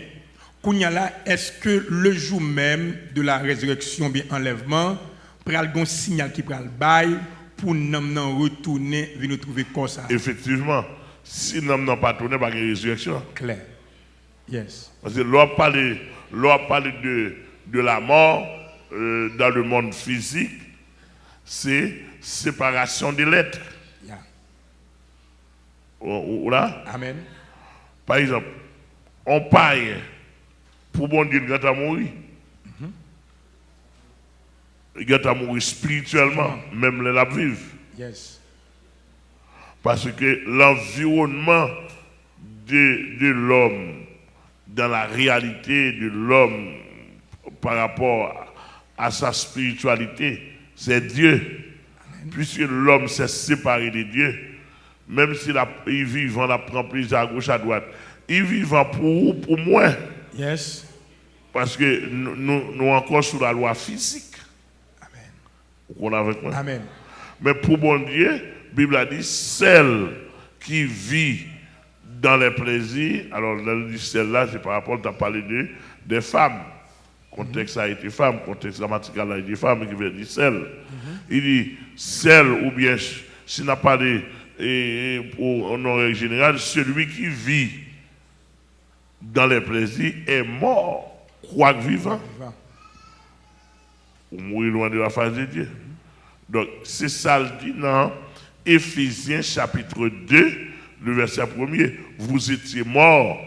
Kounyala, est-ce que le jour même de la résurrection, bien enlèvement, pral gon signal qui pral bail pour nous retourner venir trouver comme ça? Effectivement, si nous n'avons pas tourné par la résurrection. Clair. Yes. Parce que l'on parle de la mort dans le monde physique, c'est séparation de l'être. Yeah. Là? Amen. Par exemple, on paye pour bon Dieu quand tu as mouru. Quand tu as mouru spirituellement, même les la vivre. Yes. Parce que l'environnement de l'homme, dans la réalité de l'homme par rapport à sa spiritualité, c'est Dieu. Amen. Puisque l'homme s'est séparé de Dieu, même s'il vivant, il prend plaisir à gauche, à droite, il vivant pour moi. Yes. Parce que nous encore sous la loi physique. Amen. Vous êtes avec moi? Amen. Mais pour bon Dieu, la Bible a dit, celle qui vit dans les plaisirs, alors celle-là, c'est par rapport, tu as parlé des femmes. Contexte a été femme, contexte grammatical a été femme, qui veut dire celle. Il dit celle, ou bien, s'il n'a pas de, en nom général, celui qui vit dans les plaisirs est mort, quoique vivant. Ou mourir loin de la face de Dieu. Donc, c'est ça le dit dans Éphésiens chapitre 2, le verset 1er. Vous étiez morts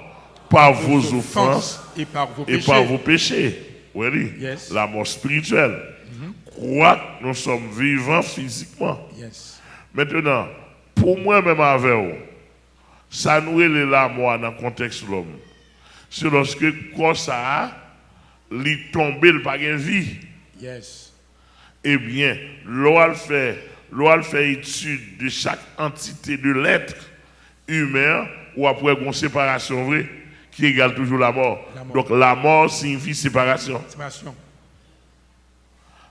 par vos offenses et par vos péchés. Oui, yes. La mort spirituelle. Croire que nous sommes vivants physiquement. Yes. Maintenant, pour moi-même avec vous, ça nous est la mort dans le contexte de l'homme. C'est lorsque quand ça lui tombe, il n'a pas de vie. Yes. Eh bien, l'on fait étude de chaque entité de l'être humain ou après une séparation vraie qui égale toujours la mort. Donc la mort signifie séparation.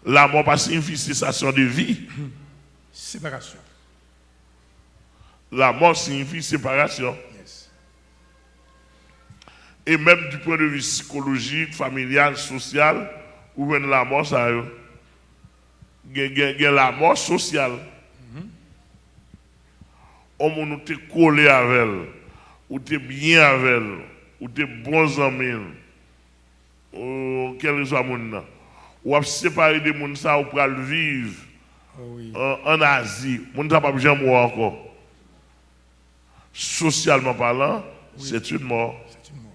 La mort pas signifie cessation de vie. Séparation. La mort signifie séparation. Yes. Et même du point de vue psychologique, familial, social, où vient la mort, ça y a la mort sociale. On nous t'es collé avec elle, ou t'es bien avec elle, ou t'es bons amis, ou quel soit mon ou à séparer des gens ça ou pour le vivre en Asie, mon ça pas jamais mort encore. Socialement parlant, c'est une mort. C'est une mort.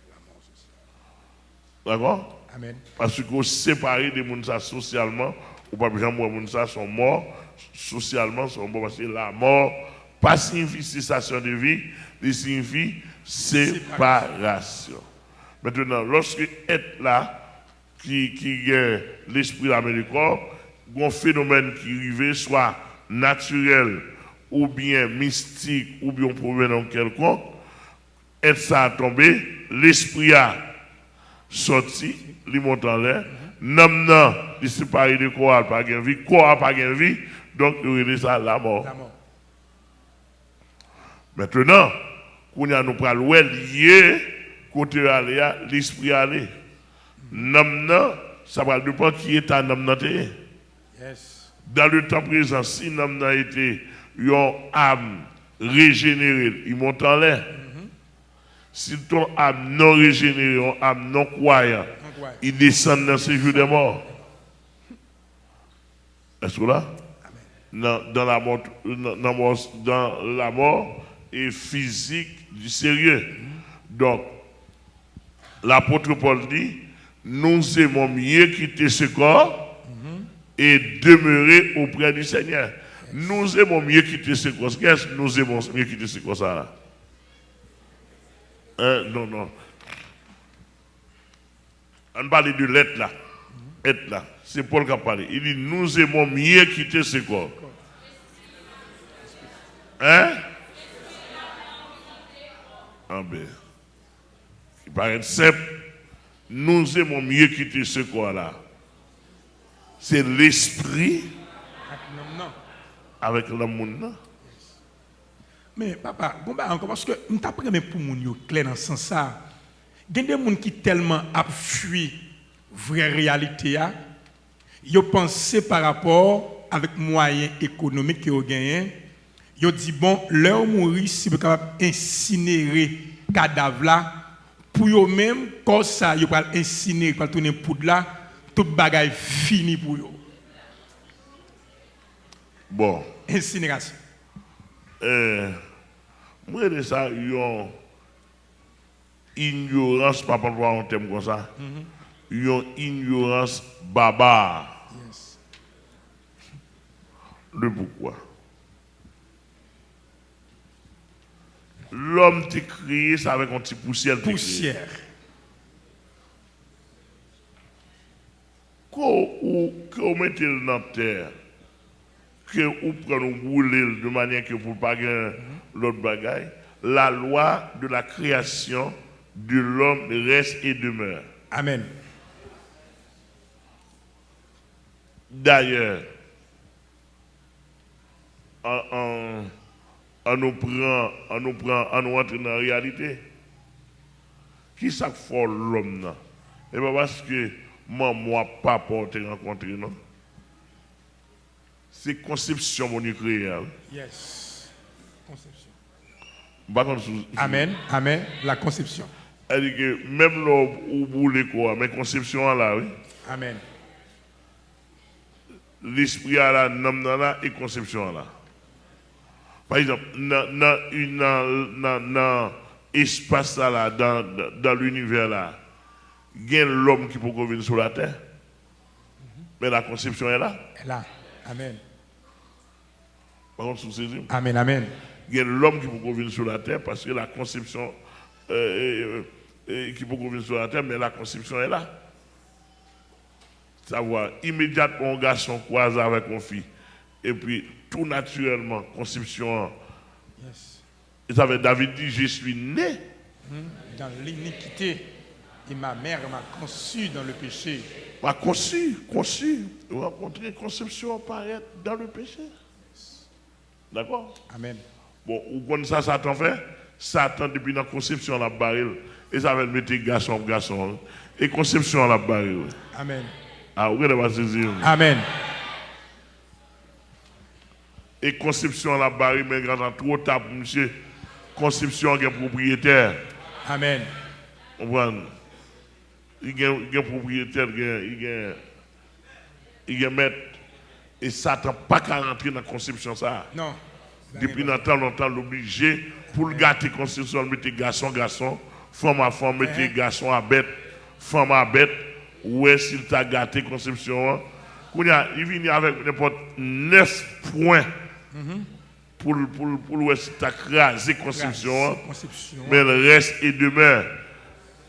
La mort sociale. D'accord? Amen. Parce que séparer des gens ça socialement, ou pas jamais mort, les gens sont morts socialement, sont morts parce que la mort pas signifie cessation de vie, il signifie séparation. Maintenant, lorsque être là, qui a l'esprit américain, un phénomène qui arrive, soit naturel, ou bien mystique, ou bien provenant quelconque, et ça a tombé, l'esprit a sorti, il monte en l'air, non, il s'est parlé de quoi, pas de vie, quoi, pas de vie, donc il est ça la mort. Maintenant, quand nous prenons lié, côté l'esprit aller. Non, ça va dépendre qui est un nom. Dans le temps présent, si l'homme a été une âme régénérée, il monte en l'air. Si ton âme non régénérée, une âme non croyante, il descend dans ces jours des morts. Est-ce que là? Dans la mort et physique du sérieux. Donc, l'apôtre Paul dit, nous aimons mieux quitter ce corps et demeurer auprès du Seigneur. Nous aimons mieux quitter ce corps. Qu'est-ce que nous aimons mieux quitter ce corps là? Non. On parle de l'être là. Être là. C'est Paul qui a parlé. Il dit, nous aimons mieux quitter ce corps. Hein? Ah ben. Il paraît simple. Nous aimons mieux quitter ce corps-là. C'est l'esprit avec l'amour. Mais papa, encore parce que nous t'apprenons pour nous clair dans ce sens ça. Il y a des gens qui tellement a fui vraie réalité a, ils pensent par rapport avec moyens économiques qu'ils ont gagnés, ils dit bon, leur mourir si vous capable incinérer cadavre là pour eux même comme ça ils va incinérer pour tourner poudre là, toute bagaille fini pour eux. Bon, incinération. Moi de ça une ignorance pas pour voir un thème comme ça. Une ignorance barbare. Yes. Le pourquoi? L'homme t'a créé ça avec un petit poussière. Poussière. Quand vous mettez dans la terre, que vous prenez rouler de manière que vous ne pas l'autre bagaille, la loi de la création de l'homme reste et demeure. Amen. D'ailleurs, on nous entre dans la réalité. Qui ça fait l'homme là? Et pas parce que moi papa te rencontré non. C'est conception mon créé. Yes. Conception. Amen. Amen. La conception. Elle dit que même l'homme ou boule quoi, mais conception là, oui. Amen. L'esprit à la nom là et conception là. Par exemple, dans l'espace là, dans l'univers là, il y a l'homme qui peut venir sur la terre. Mais la conception est là. Elle est là. Amen. Par contre, sous-saisi. Amen, amen. Il y a l'homme qui peut venir sur la terre parce que la conception qui peut venir sur la terre, mais la conception est là. Savoir immédiatement un garçon croise avec une fille. Et puis, tout naturellement, conception. Yes. Et ça veut David dit, je suis né. Dans l'iniquité. Et ma mère m'a conçu dans le péché. M'a conçu. Rencontrer conception apparaître dans le péché. D'accord? Amen. Bon, ou quand ça, Satan fait? Satan, depuis la conception, la barre. Et ça va mettre garçon. Et conception, la barre. Amen. Ah, vous allez saisir. Amen. Et conception, la barre, mais grand trop tard, monsieur. Conception, il y a propriétaire. Amen. On voit. Il y a propriétaire, il y a maître. Et Satan pas qu'à rentrer dans la conception ça. Non. Depuis longtemps, l'obligé pour le gâter conception, mettre garçon, femme à femme, mettre garçon à bête, femme à bête. Ou est-ce qu'il t'a gâté conception? Il vient avec n'importe 9 points pour est-ce qu'il t'a crasé conception. Mais le reste est demeure.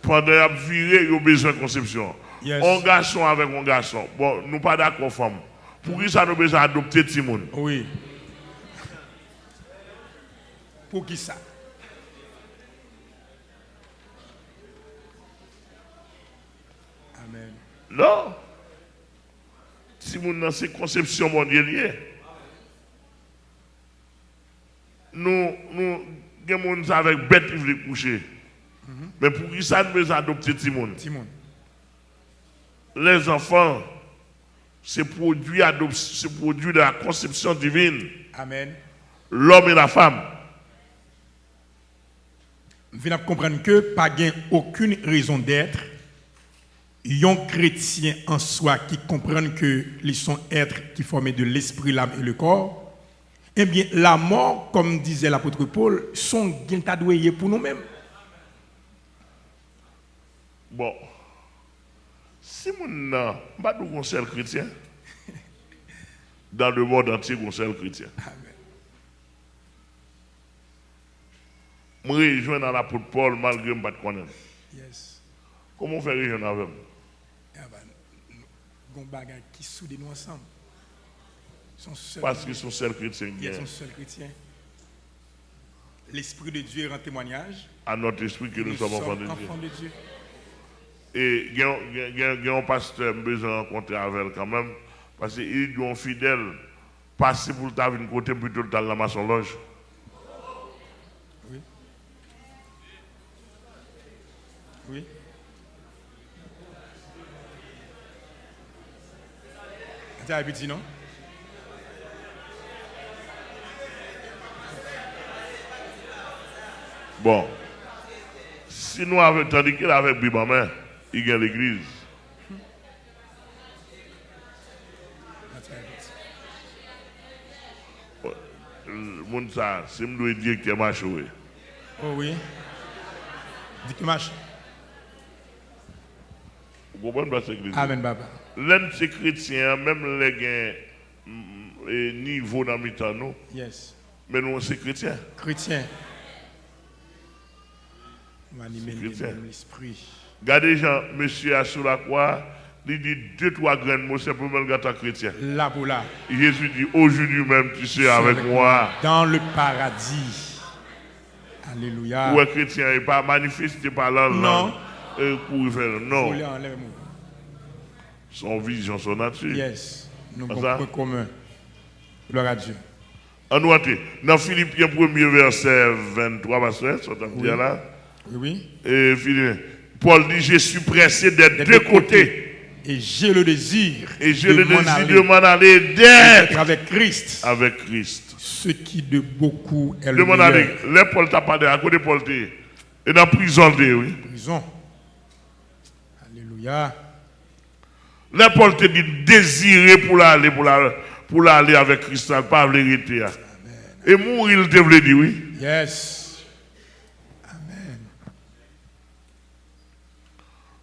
Pendant qu'il a viré, il a besoin de conception. Yes. Un garçon avec un garçon. Bon, nous pas d'accord, femme. Pour qui ça nous besoin d'adopter Timoun? Oui. Pour qui ça? Amen. Non. Timoun, c'est conception mondiale. Nous, nous, avec bête qui veut coucher. Mais pour qui ça nous besoin d'adopter Timoun? Timon. Les enfants, c'est produit de la conception divine. Amen. L'homme et la femme. Vous venez comprendre que pas gain aucune raison d'être. Un chrétien en soi qui comprennent que ils sont êtres qui forment de l'esprit, l'âme et le corps. Eh bien, la mort, comme disait l'apôtre Paul, sont bien adoués pour nous-mêmes. Bon. Si mon n'a pas de conseil chrétien, dans le monde entier, conseil chrétien. Amen. Je rejoins dans l'apôtre Paul malgré que je ne pas connaître. Yes. Comment faire rejoindre avec? Nous avons qui soudent nous ensemble. Parce qu'ils sont seuls chrétiens. Ils sont seuls chrétiens. L'Esprit de Dieu rend témoignage. À notre esprit que nous sommes enfants de Dieu. Et il y a un pasteur qui a besoin de rencontrer avec elle quand même. Parce qu'ils sont fidèles. Passer pour ta vie côté plutôt dans la maçon loge. Oui. Oui. Tu as habitué, non? Bon. Si nous avons tandis qu'il avait Bible en main, il y a l'église. Moun ça, c'est me dire que marche. Oh oui. Dis que marche. Vous comprenez pas cette église? Amen, Baba. L'un de ces chrétiens, même les gains niveau dans le temps, nous. Yes. Mais nous, c'est chrétiens. Chrétien. On va animer Chrétien. l'esprit. Regardez Jean, monsieur sous la croix, il dit 2-3 grains de mots simplement le gâteau chrétien. Là pour là. Jésus dit, aujourd'hui même, tu seras avec moi. Dans le paradis. Alléluia. Ou un chrétien n'est pas manifesté par la langue. Non. Pour faire, non. Faut les enlever, moi. Son vision, son nature. Yes. Nous avons Ça? un point commun. Gloire à Dieu. En nous, dans Philippiens 1er verset 23, pasteur, Oui. là. Oui, oui. Et Paul dit, je suis pressé d'être de côté. Et j'ai le désir. Et j'ai le désir aller de m'en aller d'être avec Christ. avec Christ. Ce qui de beaucoup est le De m'en aller. meilleur. Là, Paul t'a parlé, à côté de Paul, et dans la prison, oui. Prison. Alléluia. Là, Paul te dit désirer pour aller avec Christ, pas vérité. Et mourir, il te voulait dire, oui. Yes. Amen.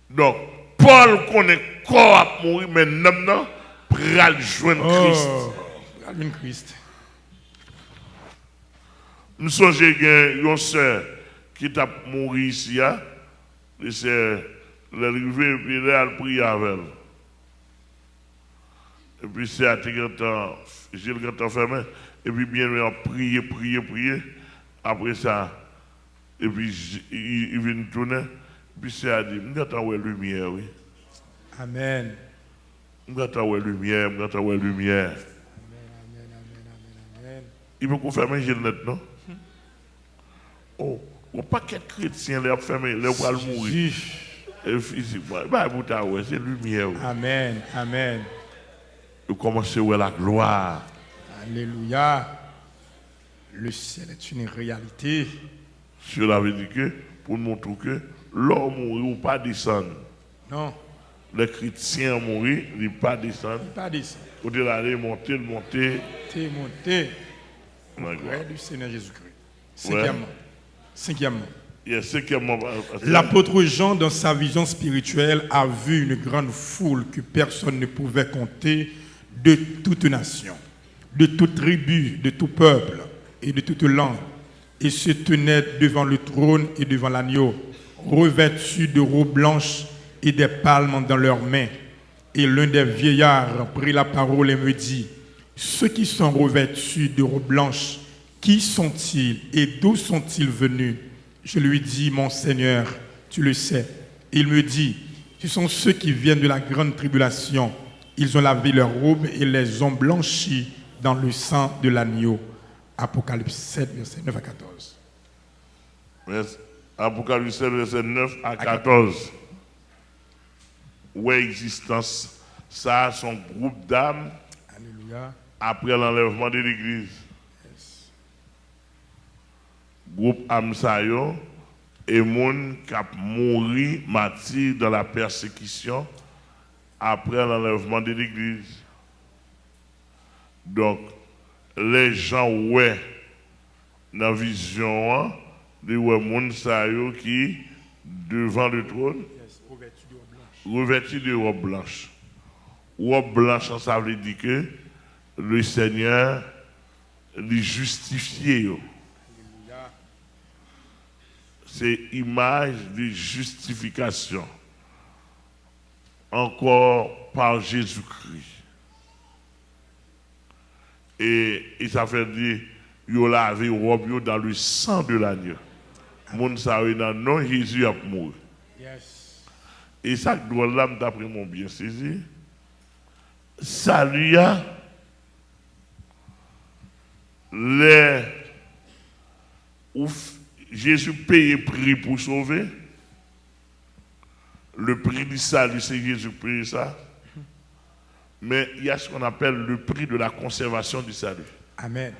Donc, Paul connaît corps à mourir, mais maintenant, pral joindre Christ. Oh, Alvin Christ. Nous sommes une sœur qui t'a mouru ici, et c'est l'arrivée, et puis là, elle prie avec elle. Et puis c'est à j'ai le temps fermé, et puis bien, on prier. Après ça, et puis il vient tourner, et puis c'est à dire, je vais la lumière, oui. Amen. Je vais la lumière, Amen. Il peut confirmer j'ai le net, non? Oh, on paquet de chrétiens, les fermés, les vont mourir. Jésus. Et physiquement, bah, c'est lumière. Oui. Amen. Amen. Vous commencez à voir la gloire. Alléluia. Le ciel est une réalité. Cela veut dire que, pour nous montrer que l'homme mourit ou pas descendre. Non. Les chrétiens mourir, ils ne pas descendre. Pas d'ici. Vous devez aller monter. T'es monté. My God. Auprès du Seigneur Jésus-Christ. Ouais. Cinquièmement. Il y a cinquièmement. L'apôtre Jean, dans sa vision spirituelle, a vu une grande foule que personne ne pouvait compter de toute nation, de toute tribu, de tout peuple et de toute langue, et se tenait devant le trône et devant l'agneau, revêtus de robes blanches et des palmes dans leurs mains. Et l'un des vieillards prit la parole et me dit, ceux qui sont revêtus de robes blanches, qui sont-ils et d'où sont-ils venus? Je lui dis, mon Seigneur, tu le sais. Il me dit, ce sont ceux qui viennent de la grande tribulation. Ils ont lavé leurs robes et les ont blanchis dans le sang de l'agneau. Apocalypse 7, versets 9 à 14. Apocalypse 7, versets 9 à 14. Où est existence? Ça, son groupe d'âmes. Alléluia. Après l'enlèvement de l'église. Yes. Groupe âme ça yo, et moun qui a mouru martyr dans la persécution après l'enlèvement de l'église. Donc, les gens ouais dans la vision de moun ça yo qui devant le trône. Yes. Revêtu de robe blanche. Robe blanche, ça veut dire que le Seigneur les justifie. C'est image de justification. Encore par Jésus-Christ. Et ça fait dire, il a lavé robe dans le sang de l'agneau. Moun sa dans non Jésus a mouru. Yes. Et ça doit l'âme d'après mon bien saisi. Salut les Jésus paye prix pour sauver. Le prix du salut, c'est Jésus paye ça. Mais il y a ce qu'on appelle le prix de la conservation du salut. Amen.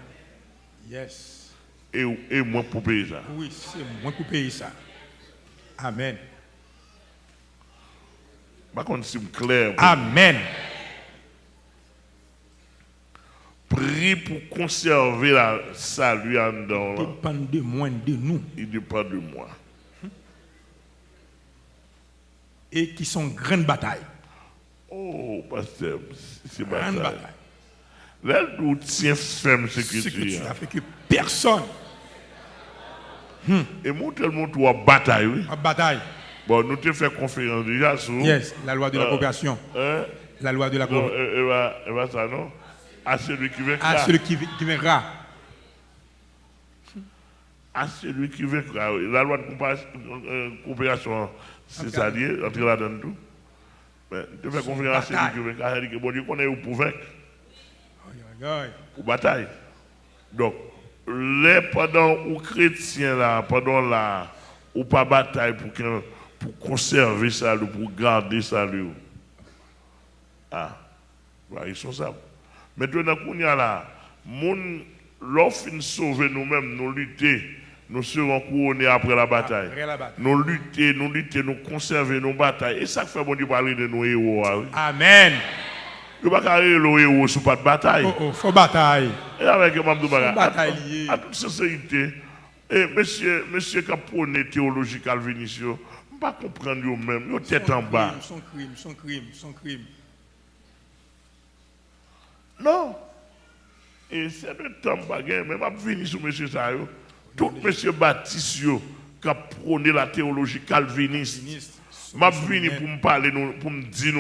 Yes. Et moi pour payer ça. Oui, c'est moi pour payer ça. Amen. Par contre, c'est clair. Amen. Prix pour conserver la salut en dedans. Il dépend de moi, de nous. Il dépend de moi. Et qui sont grandes batailles. Oh, pasteur, c'est Grande bataille. bataille. Là, nous tient ferme ce Ce que que tu tu as. as fait que personne. Et moi, tellement toi bataille, oui. En bataille. Bon, nous te fait conférence déjà sur. Yes, la loi de la coopération. Hein? La loi de la Non, coopération. elle va ça, non? À celui qui vaincra. À celui qui viendra. À celui qui vaincra. Oui. La loi de coopération, c'est ça lié, entre là-dedans tout. Mais tu fais conférence à celui qui vaincra. C'est-à-dire que bon Dieu connaît où pour vaincre. Pour bataille. Donc, pendant où chrétiens là, pendant là, ou pas bataille pour conserver ça, pour garder ça. Ah, voilà, ils sont ça. Maintenant, qu'on y a là, l'offre de sauver nous-mêmes, nous lutter, nous serons couronnés après la bataille. Nous lutter, nous conserver nos batailles. Et ça fait bon Dieu parler de nos héros. Ah, oui. Amen. Il n'y a pas qu'à aller nos héros sur pas de bataille. Oh, faut bataille. Et avec Mme bataille. À toute sincérité, et monsieur qui a prôné théologie calviniste, je ne peux pas comprendre eux-mêmes, ils ont tête en bas. Son crime. Non. Et c'est le temps baguette, mais je vais venir sur monsieur Sayo. Tout monsieur Baptiste qui a prôné la théologie calviniste. Je vais venir pour me parler, pour me dire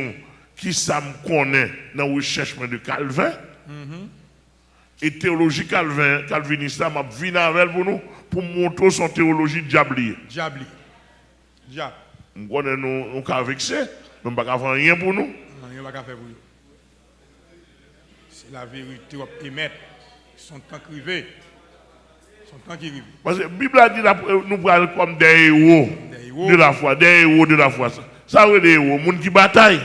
qui ça me connaît dans la recherche de Calvin. Et théologie calviniste, je vais venir avec vous pour montrer son théologie diablier. Diable. Je connais nous cas vexé, mais je ne peux pas faire rien pour nous. Non, il n'y a pas faire pour vous. C'est la vérité à émettre. Son temps crivé. Parce que la Bible a dit nous parlons comme des héros de la foi. Des héros de la foi. Ça veut dire des héros, gens qui bataillent.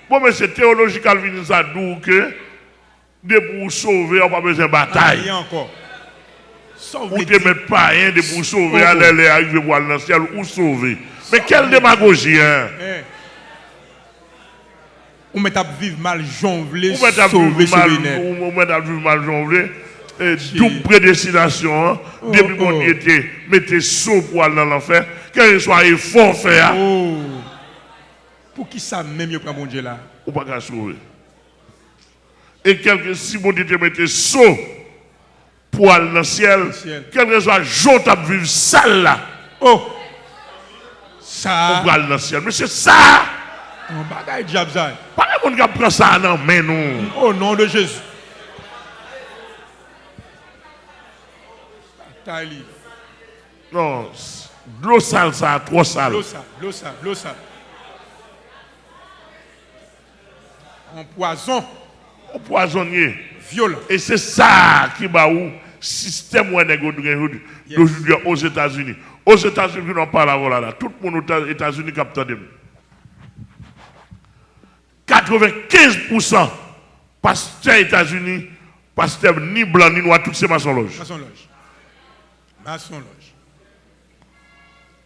Bon, mais c'est théologie calviniste, ça dit que pour sauver, on n'a pas besoin de bataille. Rien encore. Ou te mettre pas rien de pour sauver, aller arriver voir dans le ciel ou sauver. Mais quelle démagogie, hein? Ou met à vivre mal jonglé, ou met à vivre mal jonglé, double prédestination, depuis mon Dieu était, mettez saut poil dans l'enfer, quel soit effort faire. Pour qui ça même prend mon Dieu là? Ou pas qu'à sauver. Et si mon Dieu te mettez saut poil dans le ciel, quel que soit jour tu vivre sale là. Ça. On va dans le ciel. Mais c'est ça. On bagaille diable ça. Pas le monde qui prend ça dans mais nous. Au nom de Jésus. Bataille. Non, de l'eau sale, ça, trop sale. L'eau sale, l'eau sale, l'eau sale. Un poison Empoisonnier. violent. Et c'est ça qui va où système où d'aujourd'hui aux États-Unis. Aux États-Unis, on parle là. Tout le monde aux États-Unis qui a entendu. 95% pasteur États-Unis, pasteur ni blanc ni noir, toutes ces maçons loges. Maçon loge. Maçon loge.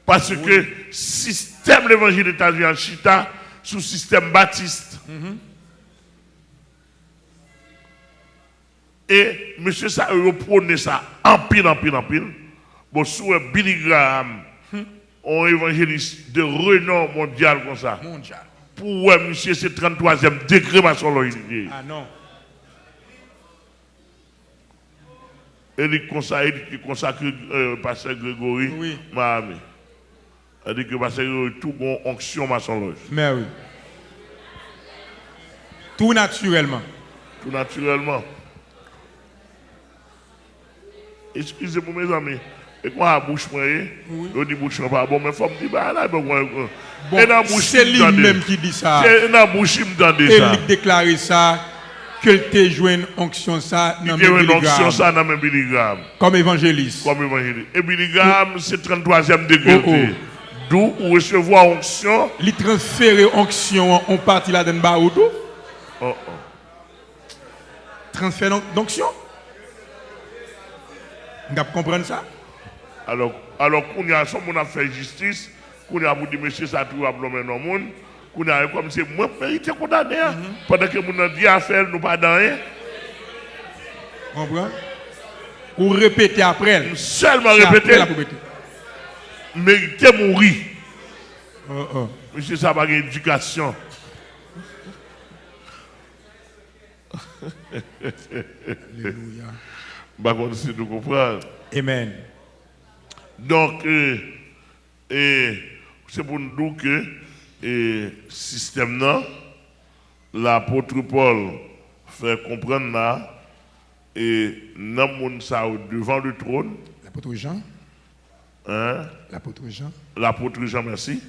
Parce que système l'évangile des États-Unis en chita sous système baptiste. Et monsieur ça prône ça en pile. Bon, sous Billy Graham, un évangéliste de renom mondial comme ça. Mondial. Pour monsieur, c'est 33e degré maçonnerie. Ah non. Et il consacre pasteur Grégory Oui. Mahami. Il dit que pasteur Grégory tout bon onction maçonnerie. Mais oui. Tout naturellement. Tout naturellement. Excusez-moi mes amis. Et quand la bouche moyenne, on dit bouche pas bon, mais il faut me dire, bah là, Bon, c'est lui-même qui dit ça. C'est la bouche qui me donne Et ça. il déclaré ça, qu'il te joue une onction ça dans Il y a une onction ça dans mes Billy Graham. comme évangéliste. Comme évangéliste. Et Billy Graham, c'est 33e degré. D'où on recevoir onction. Il transféré onction, on partit là dans bas ou tout. Transfert d'onction. Vous comprenez ça? Alors qu'on y a son monde a fait justice, qu'on y a dit monsieur ça tout a blâmer non monde, qu'on a comme c'est moi mérité condamné pendant que mon a dit à faire nous pas dans rien. Comprends? Ou répéter après. Seulement répéter. Mérité mourir. Monsieur ça pas éducation. Alléluia. Bah contre si nous comprenons. Amen. Donc, c'est pour nous dire que le système là, l'apôtre Paul fait comprendre là, et dans le monde ça devant le trône. L'apôtre Jean. Hein? L'apôtre Jean. L'apôtre Jean, merci.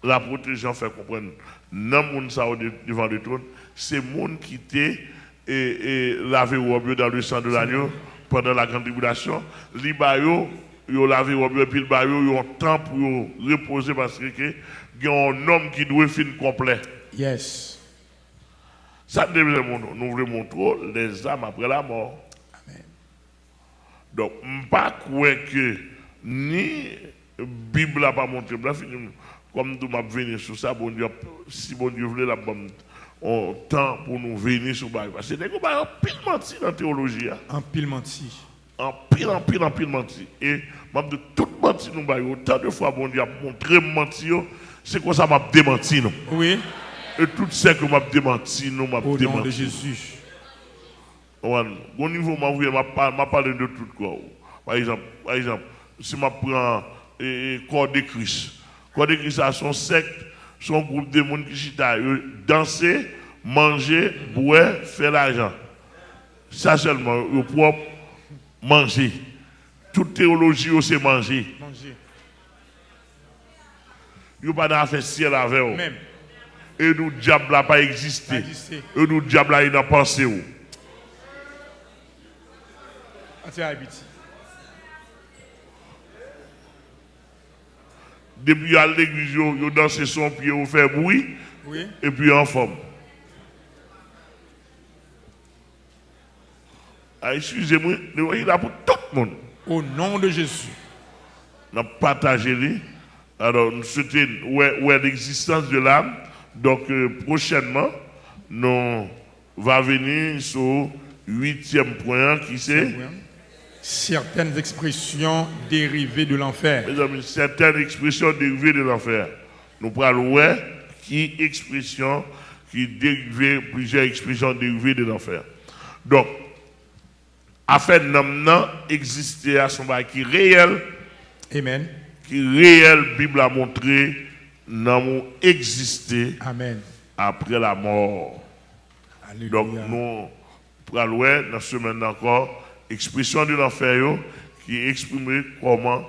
L'apôtre Jean fait comprendre dans le monde ça devant le trône, c'est le monde qui était lavé au mieux dans le sang de l'agneau pendant la grande tribulation. Libayo, yo lavé au mieux, puis le bayo, yo ont temps pour reposer parce que y a un homme qui doit finir complet. Yes. Ça nous voulons montrer les âmes après la mort. Amen. Donc, je ne pas croire que ni la Bible n'a pas montré, comme nous m'avons venu sur ça, bon Dieu, si bon Dieu voulait la bonne temps pour nous venir sur ça. Parce que c'est un pile menti dans la théologie. En pile menti. En pile menti. Et même de tout menti, nous avons autant de fois, bon Dieu a montré menti, c'est quoi ça m'a démenti. Non? Oui. Et tout ce que m'a démenti, nous m'a démenti. Au nom de Jésus. Au niveau, m'a parlé de tout quoi. Par exemple, si je prends le corps de Christ, le corps de Christ a son secte, son groupe de monde qui chita, danser, manger, boire, faire l'argent. Ça seulement, le propre, manger. Toute théologie, c'est manger. Manger. Il n'y a pas d'affaire ciel avec eux. Même. Et nous, diable n'a pas existé. Et nous, diable n'a pas pensé. Depuis à l'église, ils dansent son pied, ils font bruit, oui. Et puis en forme. Ah, excusez-moi, il a pour tout le monde. Au nom de Jésus. Nous avons partagé. Alors, nous souhaitons l'existence de l'âme. Donc, prochainement, nous va venir sur le 8e point qui c'est certaines expressions dérivées de l'enfer. Mes amis, certaines expressions dérivées de l'enfer. Nous parlons qui expression qui dérivent, plusieurs expressions dérivées de l'enfer. Donc, afin d'amener exister à son bail qui réel. Amen. Qui réel, Bible a montré nous exister Amen. après la mort. Alléluia. Donc nous prenons dans la semaine encore expression de l'enfer qui exprime comment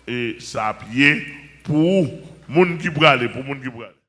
et ça a pied pour monde qui brûle, pour monde qui brûle.